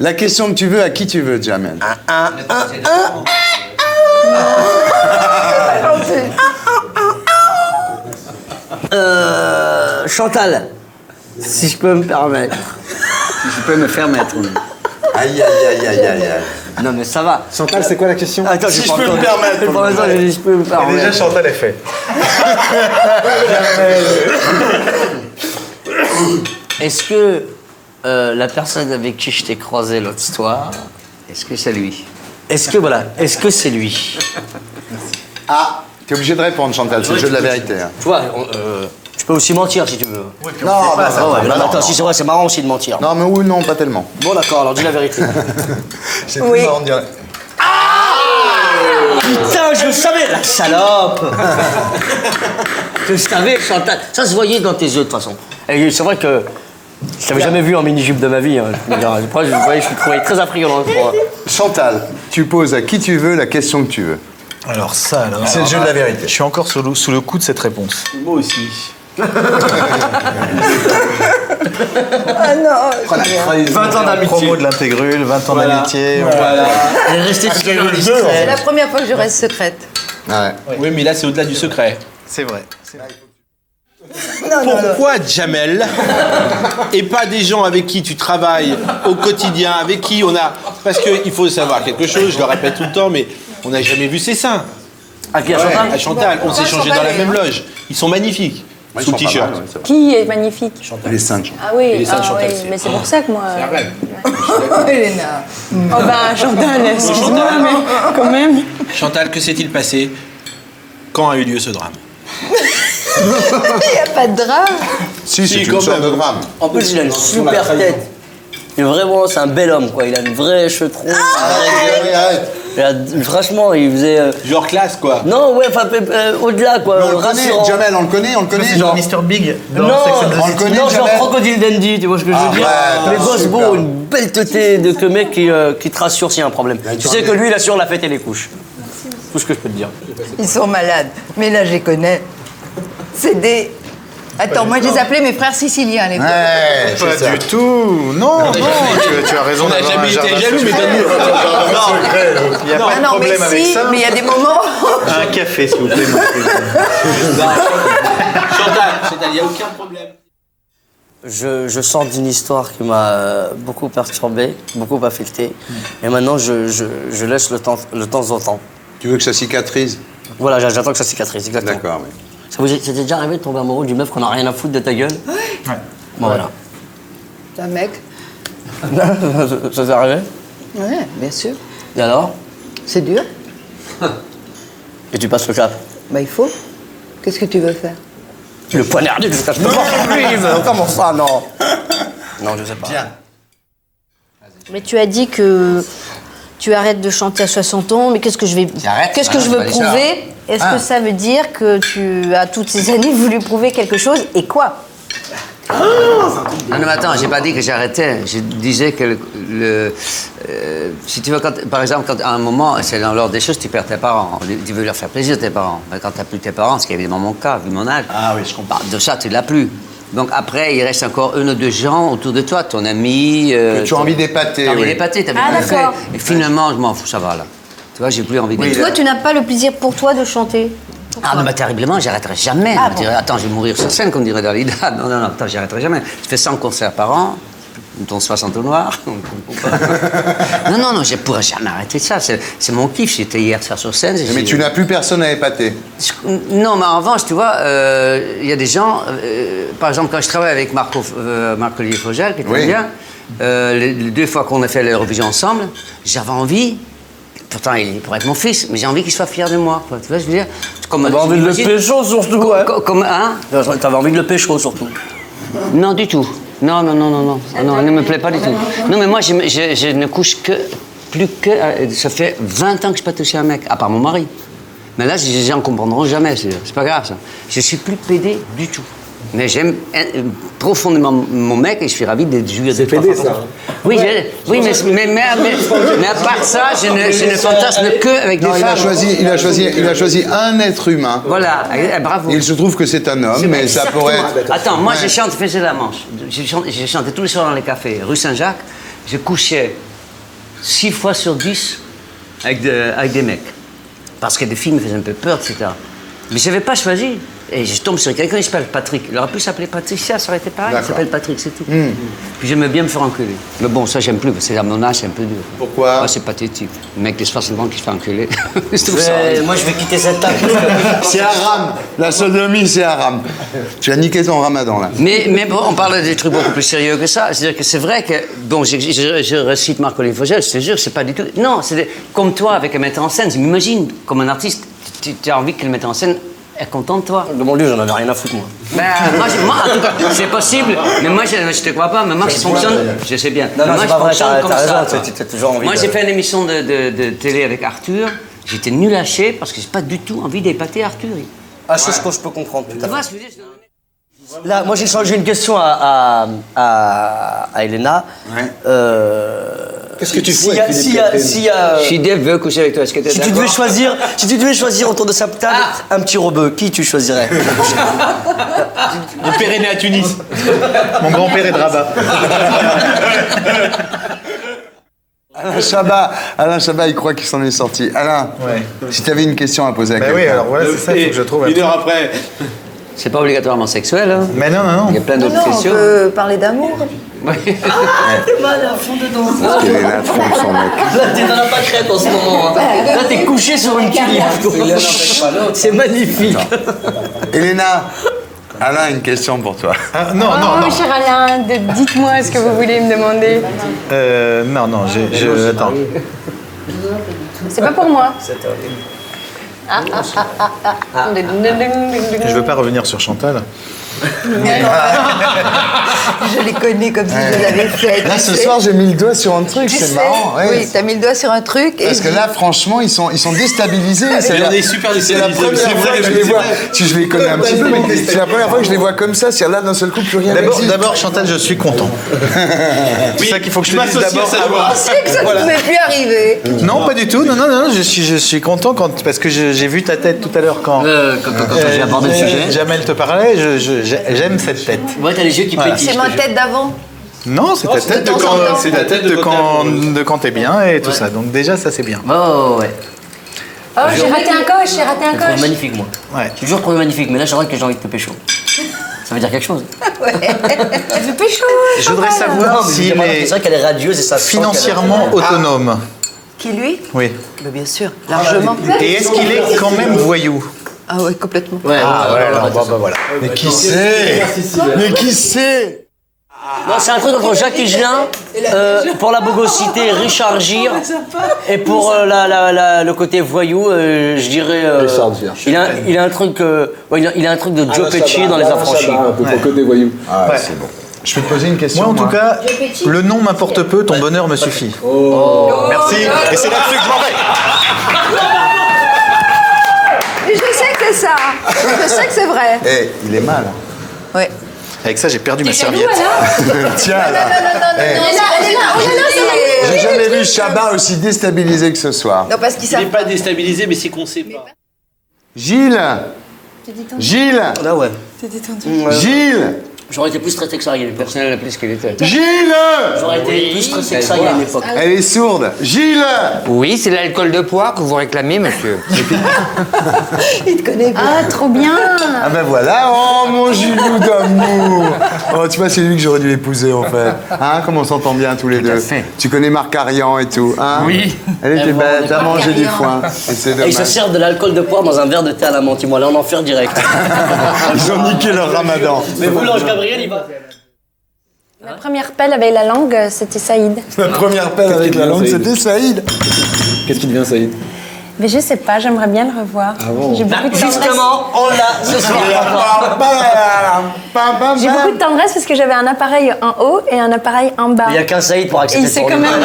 La question que tu veux, à qui tu veux, Jamel? Chantal, si je peux me permettre. Si je peux me permettre. Aïe, aïe, aïe, aïe, aïe, aïe. Non mais ça va. Chantal, c'est quoi la question? Attends, si je peux me permettre. Pour l'instant, je dis je peux me Et permettre. déjà, Chantal est fait. Est-ce que la personne avec qui je t'ai croisé l'autre soir, est-ce que c'est lui? Est-ce que c'est lui? Ah, t'es obligé de répondre, Chantal, c'est le jeu de la vérité. Hein. Tu vois, tu peux aussi mentir si tu veux. Oui, non, bah, ça, ouais, non, attends, non. si c'est vrai, c'est marrant aussi de mentir. Non, mais oui, non, pas tellement. Bon, d'accord, alors dis la vérité. C'est plus marrant de dire. Putain, je le savais, la salope. Je savais, Chantal. Ça se voyait dans tes yeux, de toute façon. Et c'est vrai que je t'avais jamais vu en mini-jupe de ma vie. Hein. Je suis trouvé très affriant. Chantal, tu poses à qui tu veux la question que tu veux. Alors ça, alors. C'est le jeu de la vérité. Je suis encore sous le coup de cette réponse. Moi aussi. Ah non. 20 ans d'amitié. Promo de l'intégrule, 20 ans d'amitié. Voilà. Elle est restée discrète. C'est la première fois que je reste secrète. Ouais. Oui, mais là, c'est au-delà du secret. C'est vrai. Pourquoi Jamel et pas des gens avec qui tu travailles au quotidien, avec qui on a... Parce qu'il faut savoir quelque chose, je le répète tout le temps, mais on n'a jamais vu ses seins. À qui, à Chantal? À Chantal, on s'est changé dans la même loge. Ils sont magnifiques, Ouais, sous le t-shirt. Qui est magnifique? Les cinq. Ah oui, les seins de Chantal, c'est- mais c'est pour ça que moi. C'est un rêve. Elena. Oh bah, Chantal, excuse-moi, mais quand même. Chantal, que s'est-il passé? Quand a eu lieu ce drame? Il n'y a pas de drame. Si, c'est quand une sorte même. de drame. En plus, il a une super tête. Et vraiment, c'est un bel homme, quoi. Il a une vraie cheveux une vraie gueule. Franchement, il faisait... Genre classe, quoi. Non, ouais, enfin, au-delà, quoi. Mais on le connaît, rassurant. Jamel, on le connaît. C'est genre Mr. Big. Non, On le connaît, non, genre Jamel. Crocodile Dundee, tu vois ce que je veux dire? ouais, Mais gosse super. beau, une belle teuté de que mec qui te rassure s'il y a un problème. Tu sais que lui, il assure la fête et les couches. Tout ce que je peux te dire. Ils sont malades. Mais là, je les connais. C'est des... Attends, moi, je les appelais mes frères siciliens, les Ouais, Pas du tout. Non, non. Tu as raison On n'a d'avoir jamais un été jardin jaloux, mais secret. donne-nous. Il n'y a pas de Ah non, mais problème avec si, ça. mais il y a des moments... Un café, s'il vous plaît. Chantal, il n'y a aucun problème. Je sors d'une histoire qui m'a beaucoup perturbé, beaucoup affecté. Et maintenant, je laisse le temps au temps. Tu veux que ça cicatrise? Voilà, j'attends que ça cicatrise, exactement. D'accord, oui. Ça vous est déjà arrivé de tomber amoureux d'une meuf qu'on n'a rien à foutre de ta gueule? Ouais. Bon, voilà. C'est un mec. Ça t'est arrivé? Ouais, bien sûr. Et alors? C'est dur. Et tu passes le cap? Bah, il faut. Qu'est-ce que tu veux faire? Le poignarder jusqu'à ce que je me suive. Comment ça, non? Non, je sais pas. Mais tu as dit que tu arrêtes de chanter à 60 ans, mais qu'est-ce que je veux prouver? Est-ce que ça veut dire que tu as toutes ces années voulu prouver quelque chose? Et quoi? Non, mais attends, j'ai pas dit que j'arrêtais. Je disais que si tu veux, par exemple, quand à un moment, c'est dans l'ordre des choses, tu perds tes parents. Tu veux leur faire plaisir, tes parents. Mais quand tu n'as plus tes parents, ce qui est évidemment mon cas, vu mon âge, Ah oui, je comprends. de ça, tu l'as plus. Donc après, il reste encore un ou deux gens autour de toi, ton ami. Que tu as envie d'épater. T'as envie oui. d'épater, t'as Ah, bien fait. d'accord. Et finalement, je m'en fous, ça va là. Tu vois, j'ai plus envie de. Et toi, tu n'as pas le plaisir pour toi de chanter? Ah, mais terriblement, j'arrêterai jamais. Ah, Je dirais, attends, je vais mourir sur scène, comme dirait Dalida. Non, non, non, attends, j'arrêterai jamais. Je fais 100 concerts par an, ton 60 au noir. Non, non, non, je ne pourrais jamais arrêter ça. C'est mon kiff. J'étais hier soir sur scène. Mais tu n'as plus personne à épater. Non, mais en revanche, tu vois, il y a des gens... par exemple, quand je travaille avec Marc-Olivier Fogel, qui est indien, les 2 fois qu'on a fait l'Eurovision ensemble, j'avais envie... Pourtant, il pourrait être mon fils, mais j'ai envie qu'il soit fier de moi. Quoi. Tu vois, je veux dire... T'avais envie de le pécho, surtout, ouais. Hein? T'avais envie de le pécho, surtout. Non, du tout. Non, non, non, non, non. Ah, non, il ne me plaît pas du tout. Non, mais moi, je ne couche plus que... Ça fait 20 ans que je n'ai pas touché un mec, à part mon mari. Mais là, les gens ne comprendront jamais, c'est pas grave, ça. Je suis plus pédé du tout. Mais j'aime profondément mon mec et je suis ravi d'être joué de 3 fois. Oui, mais à part ça, je ne fantasme que avec des femmes. Il a choisi un être humain. Voilà, bravo. Il se trouve que c'est un homme, mais ça pourrait être... Attends, moi je chante, faisais la Manche. Je chantais tous les soirs dans les cafés. Rue Saint-Jacques, je couchais 6 fois sur 10 avec des mecs. Parce que des filles me faisaient un peu peur, etc. Mais je n'avais pas choisi. Et je tombe sur quelqu'un qui s'appelle Patrick. Il aurait pu s'appeler Patricia, ça aurait été pareil. Il s'appelle Patrick, c'est tout. Puis j'aimais bien me faire enculer. Mais bon, ça, j'aime plus, parce que à mon âge, c'est un peu dur. Pourquoi? Moi, c'est pathétique. Le mec de 60 ans qui se fait enculer. Moi, je vais quitter cette table. C'est haram. La sodomie, c'est haram. Tu as niqué ton ramadan, là. Mais bon, on parle des trucs beaucoup plus sérieux que ça. C'est-à-dire que c'est vrai que... Bon, je recite Marc-Olivier Fogel, je te jure, c'est pas du tout... Non, c'est comme toi, avec un metteur en scène. Je m'imagine, comme un artiste, tu as envie que le metteur en scène... est content de toi. De mon Dieu, j'en avais rien à foutre, moi. Ben, moi, en tout cas, c'est possible, mais moi, je te crois pas, mais moi, je fonctionne, je sais bien. Non, moi, c'est je pas vrai, fonctionne comme ça. t'as toujours envie moi, j'ai fait une émission de télé avec Arthur, j'étais nul à chier parce que j'ai pas du tout envie d'épater Arthur. Ah, ça, je peux comprendre. Tu vois ce que je veux dire? Là, moi, j'ai une question à Elena. Qu'est-ce que tu fais Si Dave veut coucher avec toi, est-ce que tu es si tu devais choisir autour de sa table un petit rebeu, qui tu choisirais? Mon père est né à Tunis. Mon grand-père est de Rabat. Alain Chabat, il croit qu'il s'en est sorti. Alain, si tu avais une question à poser à quelqu'un. Oui, alors voilà, c'est ça, il faut que je trouve. Une heure après. C'est pas obligatoirement sexuel, hein? Mais non. Il y a plein d'autres questions. On peut parler d'amour. T'es mal à fond dedans. Il est là, trompe son mec. Là, t'es dans la pâquerette en ce moment. Hein. Là, t'es couché sur une tulipe. C'est magnifique. Elena, Alain a une question pour toi. Non. Cher Alain, dites-moi ce que vous voulez me demander. Non, attends. C'est pas pour moi. Je veux pas revenir sur Chantal. Je les connais comme si je l'avais fait. Là, ce soir, j'ai mis le doigt sur un truc, c'est marrant. Ouais. Oui, t'as mis le doigt sur un truc. Parce que là, franchement, ils sont déstabilisés. On est super déstabilisés. C'est la première fois que je les vois. Si je les connais un petit peu, mais c'est la première fois que je les vois comme ça. C'est là, d'un seul coup, plus rien n'existe. D'abord, Chantal, je suis content. C'est ça qu'il faut que je te dise d'abord. Je sais que ça ne pouvait plus arriver. Non, pas du tout. Non, je suis content parce que j'ai vu ta tête tout à l'heure quand j'ai abordé le sujet. Jamel te parlait. J'aime cette tête. Ouais, t'as les yeux qui pétillent. C'est ma tête d'avant. Non, c'est ta tête de quand t'es bien et tout ça. Donc déjà, ça c'est bien. Oh, ouais. Oh, j'ai raté un coche. Magnifique, moi. Ouais. J'ai toujours trouvé magnifique, mais là, je vois que j'ai envie de te pécho. Ça veut dire quelque chose. Ouais. Tu veux pécho? Je voudrais savoir s'il est c'est vrai qu'elle est radieuse et ça financièrement autonome. Qui lui? Oui. Bah, bien sûr, largement. Et est-ce qu'il est quand même voyou? Ah ouais, complètement. Ouais, alors voilà. Mais qui sait? Non, c'est un truc entre Jacques Higelin, pour la bogosité, Richard Gere, et pour le côté voyou, je dirais. Il a un truc de Joe Pesci dans Les Affranchis. Pour le côté voyou. Ah, ouais. C'est bon. Je peux te poser une question? Moi, en tout cas, le nom m'importe peu, ton bonheur me suffit. Oh. Merci. Et c'est là-dessus que je m'en vais. Mais je sais que c'est ça. Je sais que c'est vrai. Eh, il est mal. Ouais. Avec ça, j'ai perdu ma serviette. Tiens, là. J'ai jamais vu Chabat aussi déstabilisé que ce soir. Non, parce qu'il n'est pas déstabilisé, mais c'est qu'on sait pas. Gilles. Là, ouais. Gilles. J'aurais été plus stressé que ça, il y a une Personnel plus qu'il était. Gilles. J'aurais été plus stressé que ça, il y a une époque. Elle est sourde. Gilles. Oui, c'est l'alcool de poire que vous réclamez, monsieur. Il te connaît bien. Ah, trop bien. Ah ben voilà, oh mon Gilou d'amour. Oh, tu vois, c'est lui que j'aurais dû épouser en fait. Hein, comme on s'entend bien tous les deux. Tu connais Marc Arian et tout, hein? Oui. Elle était belle, t'as mangé du foin. Et c'est dommage. Et ils se servent de l'alcool de poire dans un verre de thé à la menthe. Ils vont aller en enfer direct. Ils ont niqué leur ramadan. Mais vous, l'ange Gabriel, il va. La première pelle avec la langue, c'était Saïd. La première pelle avec la langue, c'était Saïd. Qu'est-ce qui devient Saïd? Mais je sais pas, j'aimerais bien le revoir. J'ai beaucoup de tendresse. Justement, on l'a ce soir. J'ai beaucoup de tendresse parce que j'avais un appareil en haut et un appareil en bas. Il y a qu'un Saïd pour Et accepter il s'est son quand même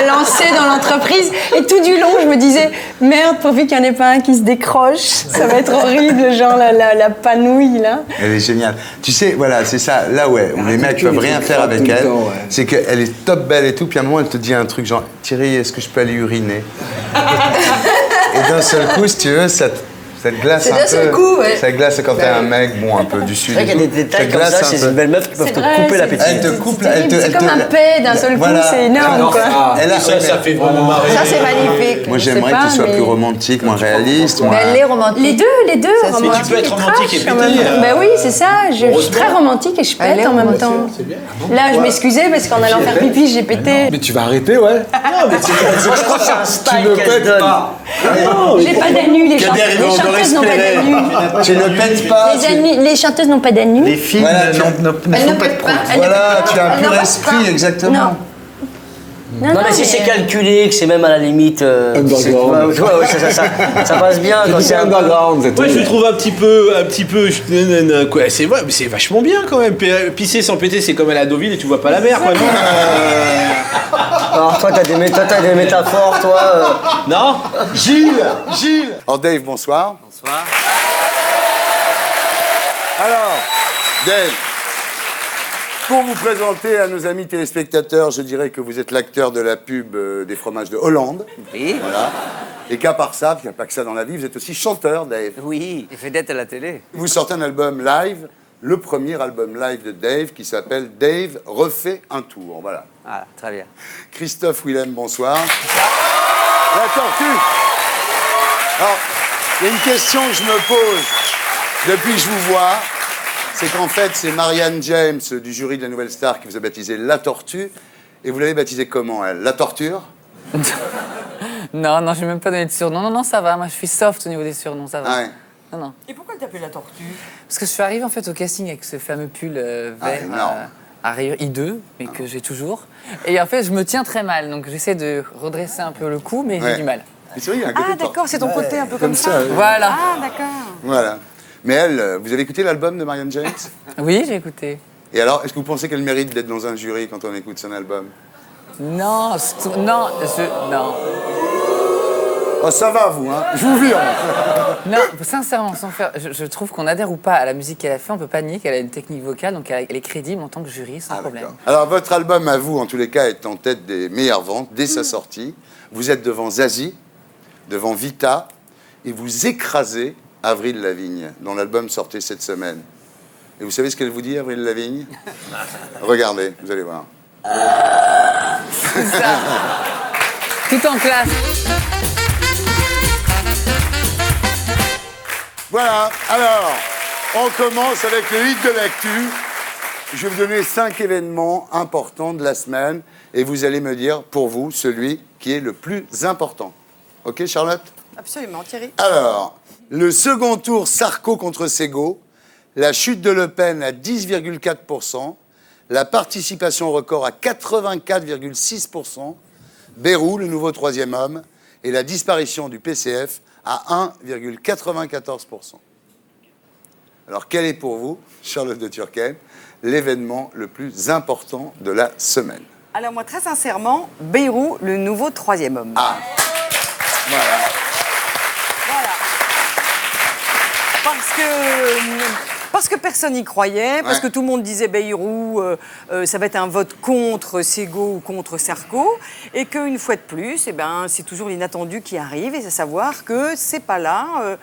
lancé dans l'entreprise. Et tout du long, je me disais, merde, pourvu qu'il n'y en ait pas un qui se décroche. Ça va être horrible, genre la panouille, là. Elle est géniale. Tu sais, voilà, c'est ça. Là, ouais, les mecs peuvent rien faire avec elle. C'est qu'elle est top belle et tout, puis à un moment, elle te dit un truc genre, Thierry, est-ce que je peux aller uriner? Et d'un seul coup, si tu veux, ça te glace un peu. C'est d'un seul coup, ouais. Ça glace quand t'es un mec, bon, un peu du sud. C'est vrai qu'il y a des détails comme ça, c'est une belle meuf qui peuvent te couper l'appétit. Elle te coupe, C'est comme un paix d'un seul coup, c'est énorme, quoi. Ça fait vraiment marrer. Ça, c'est magnifique. Moi, j'aimerais que tu sois plus romantique, moins réaliste. Mais elle est romantique. Les deux, Ça, romantique. Mais tu peux être romantique et trash, en même péter. temps. Ben oui, c'est ça. Je suis très romantique et je Elle pète est en même temps. C'est bien. Là, je m'excusais parce qu'en allant faire pipi, j'ai pété. Mais tu vas arrêter, ouais. Non, mais moi, je crois que c'est un style ne qu'elle pètes donne. pas. J'ai pas d'anus, les chanteuses n'ont pas d'anus. Tu ne pètes pas. Les chanteuses n'ont pas d'anus. Les filles Voilà, ne font pas de prout. Voilà, tu as un pur esprit, exactement. Non, Non, mais si c'est calculé, que c'est même à la limite. Underground. Ouais, ça passe bien quand c'est un. underground, c'est Ouais, je le trouve un petit peu. Quoi, c'est vrai, mais c'est vachement bien quand même. Pisser sans péter, c'est comme aller à Deauville et tu vois pas la mer, quoi, non Alors, toi, t'as des métaphores, toi. Non Gilles. Alors, Dave, bonsoir. Bonsoir. Alors, Dave, pour vous présenter à nos amis téléspectateurs, je dirais que vous êtes l'acteur de la pub des fromages de Hollande. Oui. Voilà. Et qu'à part ça, il n'y a pas que ça dans la vie, vous êtes aussi chanteur, Dave. Oui, il fait d'être à la télé. Vous sortez un album live, le premier album live de Dave, qui s'appelle Dave refait un tour. Voilà. Ah, très bien. Christophe Willem, bonsoir. La tortue. Alors, il y a une question que je me pose depuis que je vous vois. C'est qu'en fait, c'est Marianne James du jury de la Nouvelle Star qui vous a baptisé La Tortue. Et vous l'avez baptisée comment, elle? La Torture? Non, je vais même pas donner de surnom. Non, ça va. Moi, je suis soft au niveau des surnoms, ça va. Ah ouais. Non. Et pourquoi elle t'appelle la tortue? Parce que je suis arrivée en fait au casting avec ce fameux pull vert à rayures I2, mais que j'ai toujours. Et en fait, je me tiens très mal, donc j'essaie de redresser un peu le cou, mais j'ai du mal. Mais c'est vrai, il y a un côté D'accord, c'est ton côté un peu comme ça. Voilà. Ah, d'accord. Voilà. Mais elle, vous avez écouté l'album de Marianne James? Oui, j'ai écouté. Et alors, est-ce que vous pensez qu'elle mérite d'être dans un jury quand on écoute son album? Non. Oh, ça va, vous, hein? Je vous vire. Non, sincèrement, sans faire. Je trouve qu'on adhère ou pas à la musique qu'elle a fait, on peut pas nier qu'elle a une technique vocale, donc elle est crédible en tant que jury, sans problème. Alors, votre album, à vous, en tous les cas, est en tête des meilleures ventes dès sa sortie. Vous êtes devant Zazie, devant Vita, et vous écrasez Avril Lavigne, dont l'album sortait cette semaine. Et vous savez ce qu'elle vous dit, Avril Lavigne? Regardez, vous allez voir. C'est ça. Tout en classe. Voilà, alors, on commence avec le hit de l'actu. Je vais vous donner 5 événements importants de la semaine et vous allez me dire, pour vous, celui qui est le plus important. Ok, Charlotte? Absolument, Thierry. Alors, le second tour Sarko contre Sego, la chute de Le Pen à 10,4%, la participation record à 84,6%, Bayrou, le nouveau troisième homme, et la disparition du PCF à 1,94%. Alors, quel est pour vous, Charlotte de Turckheim, l'événement le plus important de la semaine? Alors moi, très sincèrement, Bayrou, le nouveau troisième homme. Ah, voilà. Parce que personne n'y croyait, parce que tout le monde disait Bayrou, ça va être un vote contre Sego ou contre Sarko, et qu'une fois de plus, c'est toujours l'inattendu qui arrive, et c'est savoir que c'est pas là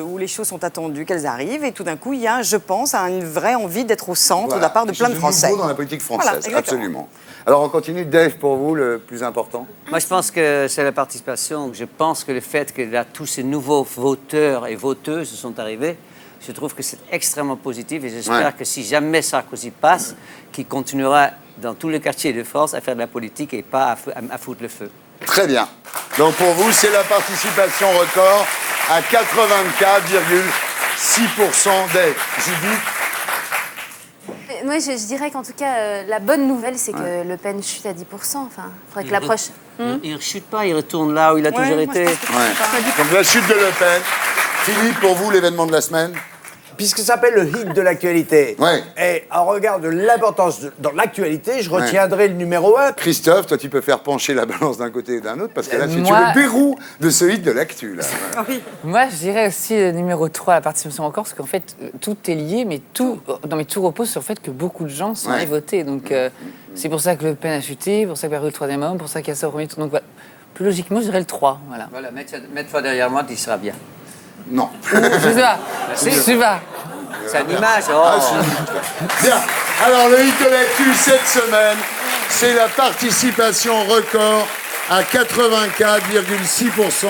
où les choses sont attendues qu'elles arrivent, et tout d'un coup, il y a, je pense, une vraie envie d'être au centre de la part de plein de Français. Nouveau dans la politique française, Voilà, absolument. Alors on continue. Dave, pour vous, le plus important? Moi, je pense que c'est la participation. Je pense que le fait que là, tous ces nouveaux voteurs et voteuses sont arrivés, je trouve que c'est extrêmement positif et j'espère que si jamais Sarkozy passe, qu'il continuera dans tous les quartiers de France à faire de la politique et pas à foutre le feu. Très bien. Donc pour vous, c'est la participation record à 84,6%. Dave, Judith? Moi, je dirais qu'en tout cas, la bonne nouvelle, c'est que Le Pen chute à 10%. Enfin, faudrait que Il ne chute pas, il retourne là où il a toujours été. Donc la chute de Le Pen. Philippe, pour vous, l'événement de la semaine? Puisque ça s'appelle le hit de l'actualité. Ouais. Et en regard de l'importance dans l'actualité, je retiendrai le numéro 1. Christophe, toi, tu peux faire pencher la balance d'un côté et d'un autre, parce que là, tu es Moi- le verrou de ce hit de l'actu. Là. Voilà. Moi, je dirais aussi le numéro 3, la participation en Corse, parce qu'en fait, tout est lié, mais tout repose sur le fait que beaucoup de gens sont allés voter. Donc, c'est pour ça que Le Pen a chuté, pour ça qu'il a perdu le troisième homme, pour ça qu'il y a ça au premier tour. Donc, voilà. Plus logiquement, je dirais le 3. Voilà. Voilà, mets-toi derrière moi, tu seras bien. Non. Je sais pas. C'est une image. Oh. Bien. Alors, le hit de l'actu cette semaine, c'est la participation record à 84,6%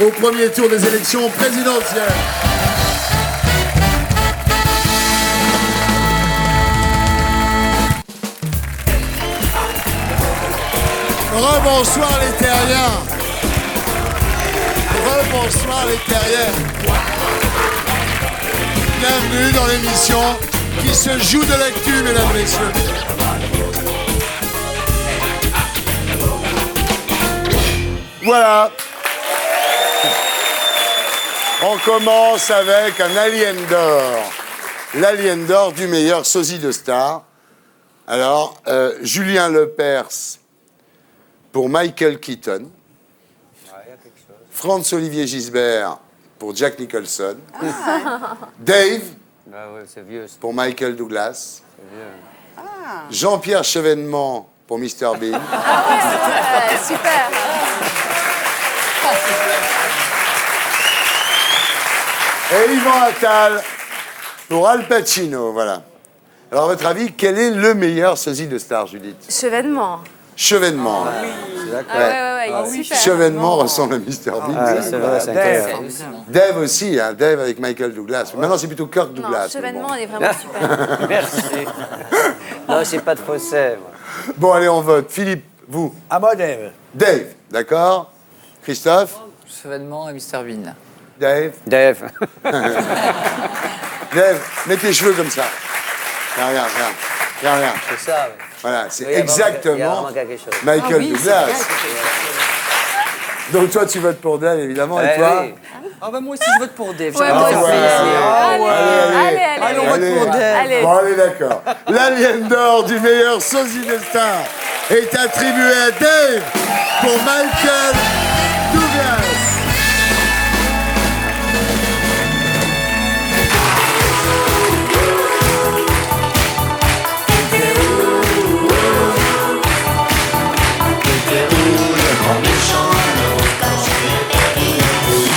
au premier tour des élections présidentielles. Rebonsoir les terriens. Rebonsoir les terriens. Bienvenue dans l'émission qui se joue de l'actu, mesdames et messieurs. Voilà. On commence avec un Alien d'or. L'Alien d'or du meilleur sosie de star. Alors, Julien Lepers pour Michael Keaton. Franz-Olivier Gisbert pour Jack Nicholson. Dave c'est vieux, pour Michael Douglas. Ah. Jean-Pierre Chevènement pour Mr Bean. Super. Et Yvan Attal pour Al Pacino, voilà. Alors, à votre avis, quel est le meilleur sosie de star, Judith? Chevènement. Chevènement. Super. Chevènement ressemble à Mr Bean. c'est vrai, c'est incroyable. Dave aussi, hein, Dave avec Michael Douglas. Maintenant, c'est plutôt Kirk Douglas. Non, Chevènement, bon. elle est vraiment super. Merci. Non, j'ai pas de procès. Bon, allez, on vote. Philippe, vous? À moi, Dave. Dave, d'accord. Christophe? Chevènement et Mr Bean. Dave? Dave. Dave, mets tes cheveux comme ça. Regarde. C'est ça, oui. Voilà, c'est Oui, il y a exactement vraiment quelque chose. Michael Douglas. Donc toi, tu votes pour Dave, évidemment, et toi? Oui. Ah bah moi aussi, je vote pour Dave. Ouais, moi aussi. Allez, on vote pour Dave. Allez. Bon, allez, d'accord. L'Alien d'or du meilleur sosie de star est attribué à Dave pour Michael Douglas.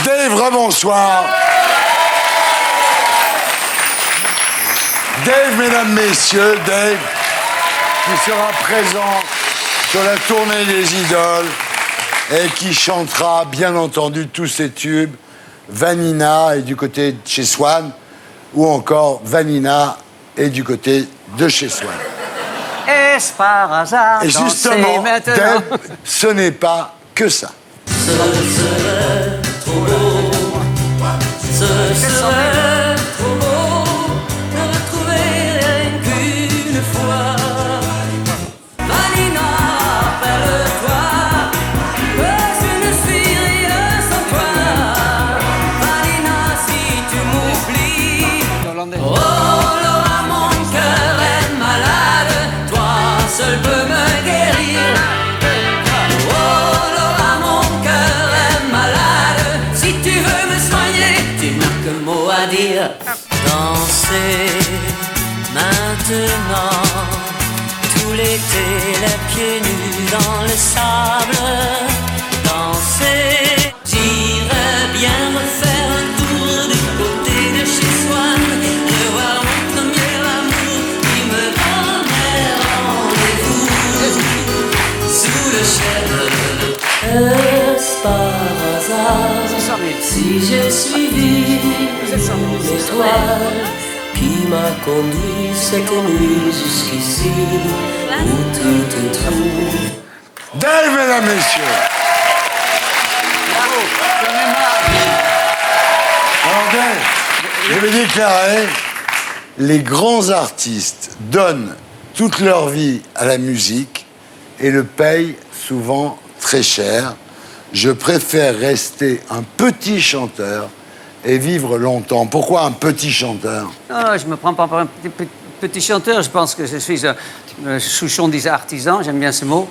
Dave, rebonsoir. Dave, mesdames, messieurs, Dave, qui sera présent sur la tournée des idoles et qui chantera, bien entendu, tous ses tubes. Vanina est du côté de chez Swan, ou encore Vanina est du côté de chez Swan. Est-ce par hasard? Et justement, Dave, ce n'est pas que ça. Ce serait trop beau de retrouver rien qu'une fois. Vanina, appelle-toi, que je ne suis rien sans toi. Vanina, si tu m'oublies, oh Laura, mon cœur est malade, toi seul peux me guérir. Dire danser maintenant tout l'été les pieds nus dans le sable, danser, j'irais bien refaire un tour du côté de chez Swan, revoir mon premier amour qui me donnait rendez-vous sous le chêne. Est-ce par hasard si j'ai suivi l'étoile qui m'a conduit cette nuit jusqu'ici où tu te trouves? Dave, mesdames, messieurs. Alors, Dave, je vais déclarer, les grands artistes donnent toute leur vie à la musique et le payent souvent très cher. Je préfère rester un petit chanteur et vivre longtemps. Pourquoi un petit chanteur? Non, je me prends pas pour un petit chanteur. Je pense que je suis un chouchon des artisans, j'aime bien ce mot,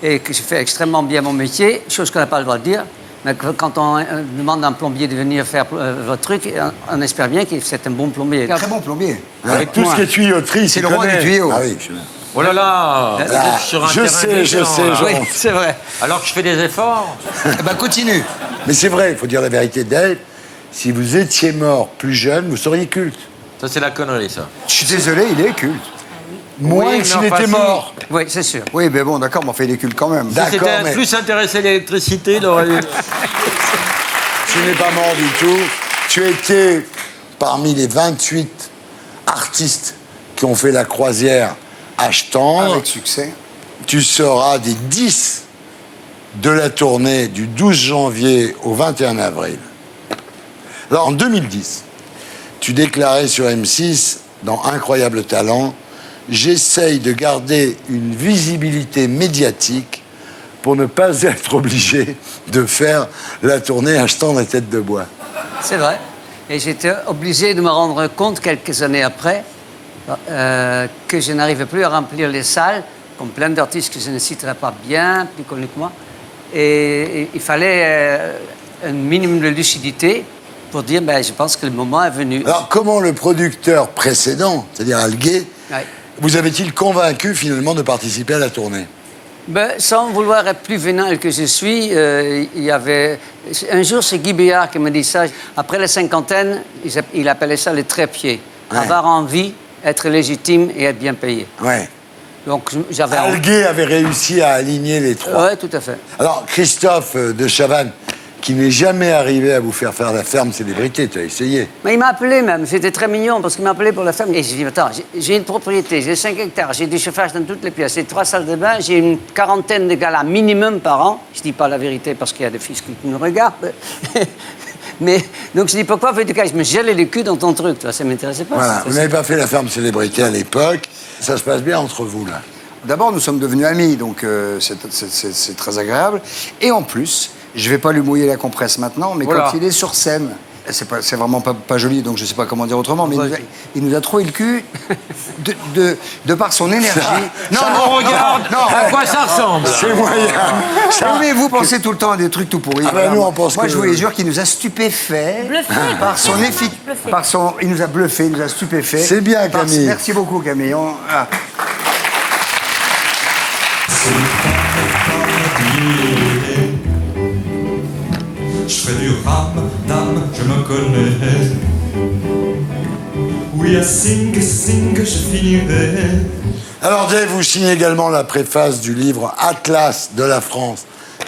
et que je fais extrêmement bien mon métier, chose qu'on n'a pas le droit de dire. Mais quand on demande à un plombier de venir faire votre truc, on espère bien que c'est un bon plombier. Un très bon plombier. Avec tout ce qui est tuyauterie, c'est le roi des tuyaux. Ah oui, Oh là là, vous êtes sur un je terrain sais, je glissant, sais, là. Oui, c'est vrai. Alors que je fais des efforts. Eh ben, continue. Mais c'est vrai, il faut dire la vérité, Dave. Si vous étiez mort plus jeune, vous seriez culte. Ça, c'est la connerie, ça. Je suis désolé, il est culte. Moins que s'il était mort. Oui, c'est sûr. Oui, mais bon, d'accord, mais on fait des cultes quand même. Si c'était plus intéressé à l'électricité, il aurait eu... Tu n'es pas mort du tout. Tu étais parmi les 28 artistes qui ont fait la croisière H-Tendre. Avec succès. Tu seras des 10 de la tournée du 12 janvier au 21 avril. Alors, en 2010, tu déclarais sur M6, dans Incroyable Talent, « J'essaye de garder une visibilité médiatique pour ne pas être obligé de faire la tournée achetant la tête de bois. » C'est vrai. Et j'étais obligé de me rendre compte, quelques années après, que je n'arrivais plus à remplir les salles, comme plein d'artistes que je ne citerai pas bien, plus connus que moi. Et il fallait un minimum de lucidité pour dire, ben, je pense que le moment est venu. Alors, comment le producteur précédent, c'est-à-dire Alguet, vous avait-il convaincu finalement de participer à la tournée? Ben, sans vouloir être plus vénal que je suis, il y avait... Un jour, c'est Guy Béard qui me dit ça. Après la cinquantaine, il appelait ça le trépied. Ouais. Avoir envie, être légitime et être bien payé. Ouais. Donc, j'avais... Alguet avait réussi à aligner les trois. Oui, tout à fait. Alors, Christophe de Chavannes, qui n'est jamais arrivé à vous faire la ferme célébrité, tu as essayé. Mais il m'a appelé même, c'était très mignon, parce qu'il m'a appelé pour la ferme. Et j'ai dit, attends, j'ai une propriété, j'ai 5 hectares, j'ai du chauffage dans toutes les pièces, j'ai 3 salles de bain, j'ai une quarantaine de galas minimum par an. Je dis pas la vérité parce qu'il y a des fils qui nous regardent. Mais, donc je dis, pourquoi veux-tu que je me gèle le cul dans ton truc, toi, ça m'intéressait pas. Voilà, vous n'avez pas fait la ferme célébrité à l'époque, ça se passe bien entre vous, là. D'abord, nous sommes devenus amis, donc c'est très agréable. Et en plus, je ne vais pas lui mouiller la compresse maintenant, mais quand il est sur scène, c'est vraiment pas joli, donc je ne sais pas comment dire autrement, mais il nous a troué le cul de par son énergie. On regarde à quoi ça ressemble. C'est moyen. Mais vous pensez tout le temps à des trucs tout pourris. Ah ben nous, on pense Moi, je vous les jure qu'il nous a stupéfaits. Bluffé. Par son il nous a bluffé, il nous a stupéfaits. C'est bien, Camille. Merci beaucoup, Camille. Je fais du rap, dame, je me connais. Oui, à sing, je finirai. Alors, Dave, vous signez également la préface du livre Atlas de la France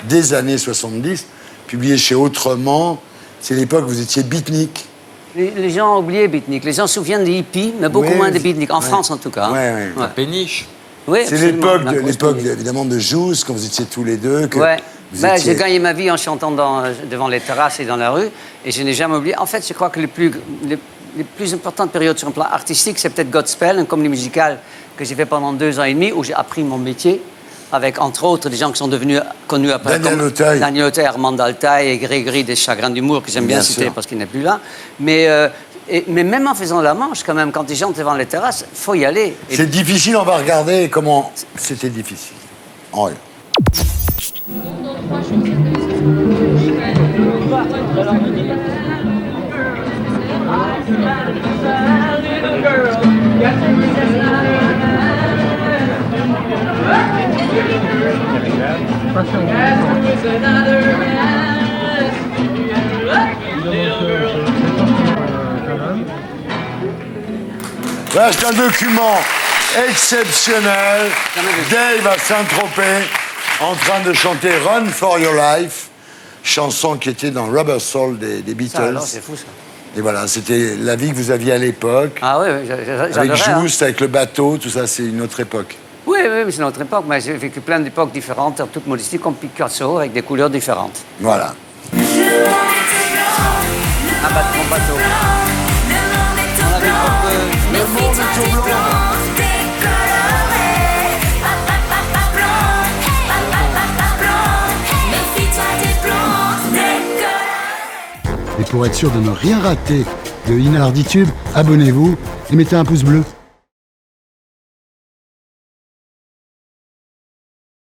des années 70, publié chez Autrement. C'est l'époque où vous étiez beatnik. Les gens ont oublié beatnik. Les gens se souviennent des hippies, mais beaucoup moins des beatnik. En France, en tout cas. Ouais. Péniche. Oui, c'est l'époque évidemment de Jousse, quand vous étiez tous les deux. J'ai gagné ma vie en chantant devant les terrasses et dans la rue, et je n'ai jamais oublié. En fait, je crois que les plus importantes périodes sur un plan artistique, c'est peut-être Godspell, une comédie musicale que j'ai fait pendant 2 ans et demi, où j'ai appris mon métier, avec entre autres des gens qui sont devenus connus après. Daniel Auteuil. Daniel Auteuil, Armand Altaï et Grégory des Chagrins d'humour, que j'aime bien citer parce qu'il n'est plus là. Mais même en faisant la manche, quand même, quand ils chantent devant les terrasses, il faut y aller. C'est difficile, on va regarder comment c'était difficile. En vrai. Là, c'est un document exceptionnel. Dave à Saint-Tropez, en train de chanter Run for Your Life, chanson qui était dans Rubber Soul des Beatles. Ça, alors, c'est fou, ça. Et voilà, c'était la vie que vous aviez à l'époque. Ah oui, j'adorais. Avec Juste, avec le bateau, tout ça, c'est une autre époque. Oui, c'est notre époque, mais j'ai vécu plein d'époques différentes, en toute modestie, comme Picasso, avec des couleurs différentes. Voilà. Un bateau. On avait le monde est tout blanc. Et pour être sûr de ne rien rater de Inarditube, abonnez-vous et mettez un pouce bleu.